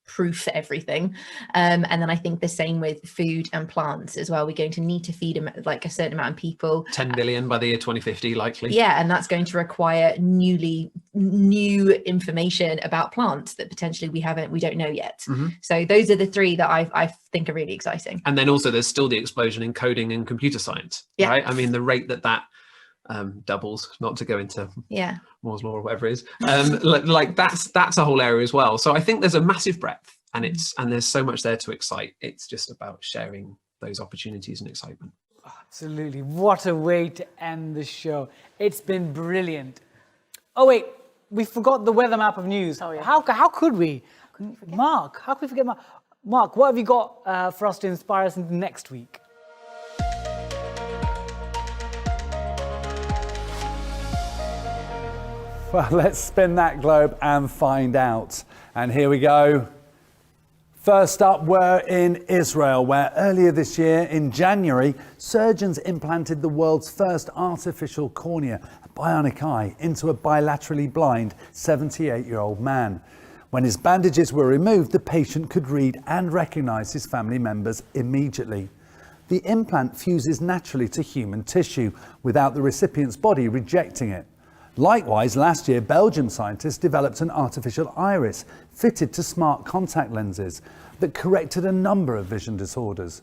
proof everything. And then I think the same with food and plants as well. We're going to need to feed them like a certain amount of people. 10 billion by the year 2050, likely. Yeah, and that's going to require new information about plants that potentially we don't know yet. So those are the 3 that I think are really exciting. And then also there's still the explosion in coding and computer science, right? I mean, the rate that doubles, not to go into Moore's law or whatever it is, like that's a whole area as well. So I think there's a massive breadth, and there's so much there to excite. It's just about sharing those opportunities and excitement. Absolutely. What a way to end the show. It's been brilliant. Oh wait, we forgot the weather map of news. Oh yeah. How could we? Mark, how could we forget Mark? Mark, what have you got for us to inspire us into next week? Well, let's spin that globe and find out. And here we go. First up, we're in Israel, where earlier this year, in January, surgeons implanted the world's first artificial cornea, a bionic eye, into a bilaterally blind 78-year-old man. When his bandages were removed, the patient could read and recognize his family members immediately. The implant fuses naturally to human tissue, without the recipient's body rejecting it. Likewise, last year, Belgian scientists developed an artificial iris fitted to smart contact lenses that corrected a number of vision disorders.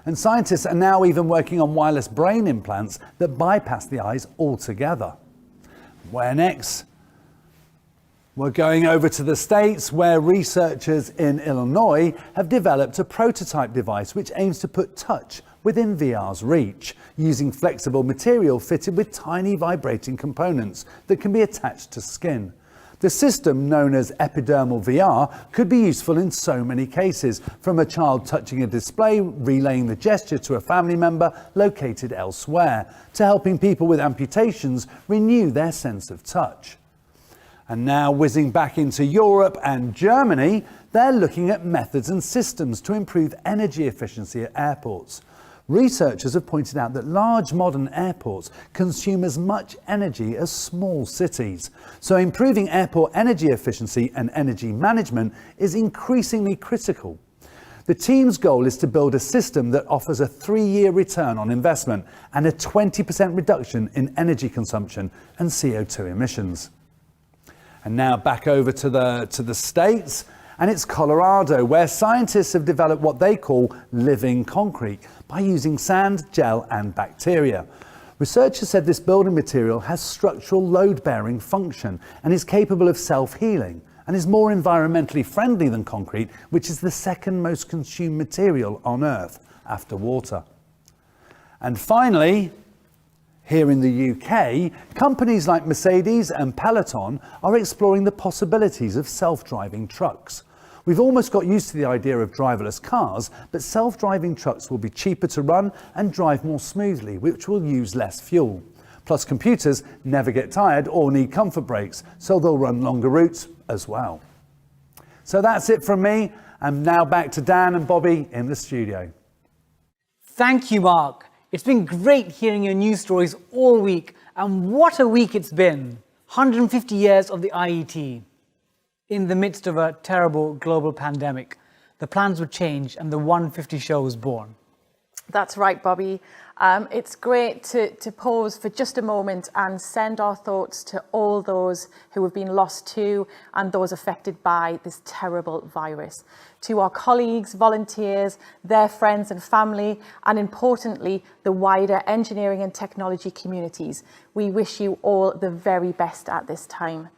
And scientists are now even working on wireless brain implants that bypass the eyes altogether. Where next? We're going over to the States, where researchers in Illinois have developed a prototype device which aims to put touch within VR's reach, using flexible material fitted with tiny vibrating components that can be attached to skin. The system, known as epidermal VR, could be useful in so many cases, from a child touching a display, relaying the gesture to a family member located elsewhere, to helping people with amputations renew their sense of touch. And now, whizzing back into Europe and Germany, they're looking at methods and systems to improve energy efficiency at airports. Researchers have pointed out that large modern airports consume as much energy as small cities. So improving airport energy efficiency and energy management is increasingly critical. The team's goal is to build a system that offers a 3-year return on investment and a 20% reduction in energy consumption and CO2 emissions. And now back over to the States, and it's Colorado, where scientists have developed what they call living concrete by using sand, gel and bacteria. Researchers said this building material has structural load-bearing function and is capable of self-healing, and is more environmentally friendly than concrete, which is the second most consumed material on Earth after water. And finally, here in the UK, companies like Mercedes and Peloton are exploring the possibilities of self-driving trucks. We've almost got used to the idea of driverless cars, but self-driving trucks will be cheaper to run and drive more smoothly, which will use less fuel. Plus, computers never get tired or need comfort breaks, so they'll run longer routes as well. So that's it from me, and now back to Dan and Bobby in the studio. Thank you, Mark. It's been great hearing your news stories all week, and what a week it's been. 150 years of the IET. In the midst of a terrible global pandemic, the plans would change and the 150 show was born. That's right, Bobby. It's great to pause for just a moment and send our thoughts to all those who have been lost to and those affected by this terrible virus. To our colleagues, volunteers, their friends and family, and importantly, the wider engineering and technology communities. We wish you all the very best at this time.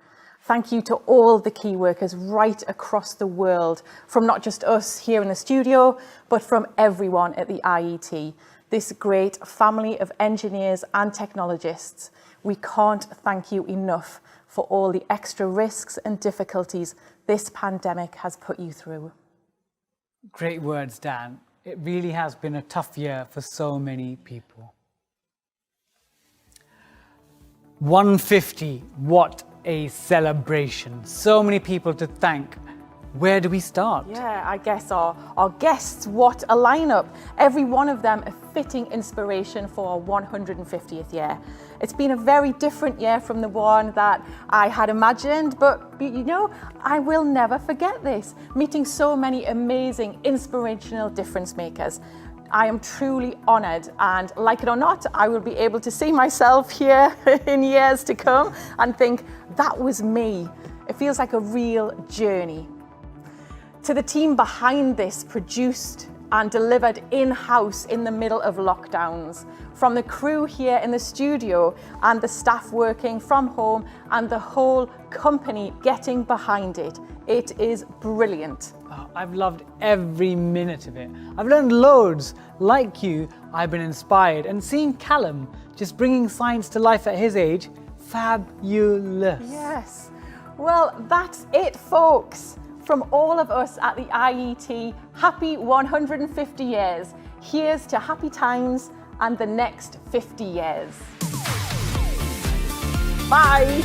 Thank you to all the key workers right across the world, from not just us here in the studio, but from everyone at the IET, this great family of engineers and technologists. We can't thank you enough for all the extra risks and difficulties this pandemic has put you through. Great words, Dan. It really has been a tough year for so many people. 150, what a celebration. So many people to thank. Where do we start? Yeah, I guess our guests, what a lineup. Every one of them a fitting inspiration for our 150th year. It's been a very different year from the one that I had imagined, but you know, I will never forget this. Meeting so many amazing, inspirational difference makers. I am truly honoured, and like it or not, I will be able to see myself here in years to come and think, that was me. It feels like a real journey. To the team behind this, produced and delivered in-house in the middle of lockdowns, from the crew here in the studio and the staff working from home and the whole company getting behind it. It is brilliant. Oh, I've loved every minute of it. I've learned loads. Like you, I've been inspired, and seeing Callum just bringing science to life at his age, fabulous. Yes. Well, that's it, folks. From all of us at the IET, happy 150 years. Here's to happy times and the next 50 years. Bye.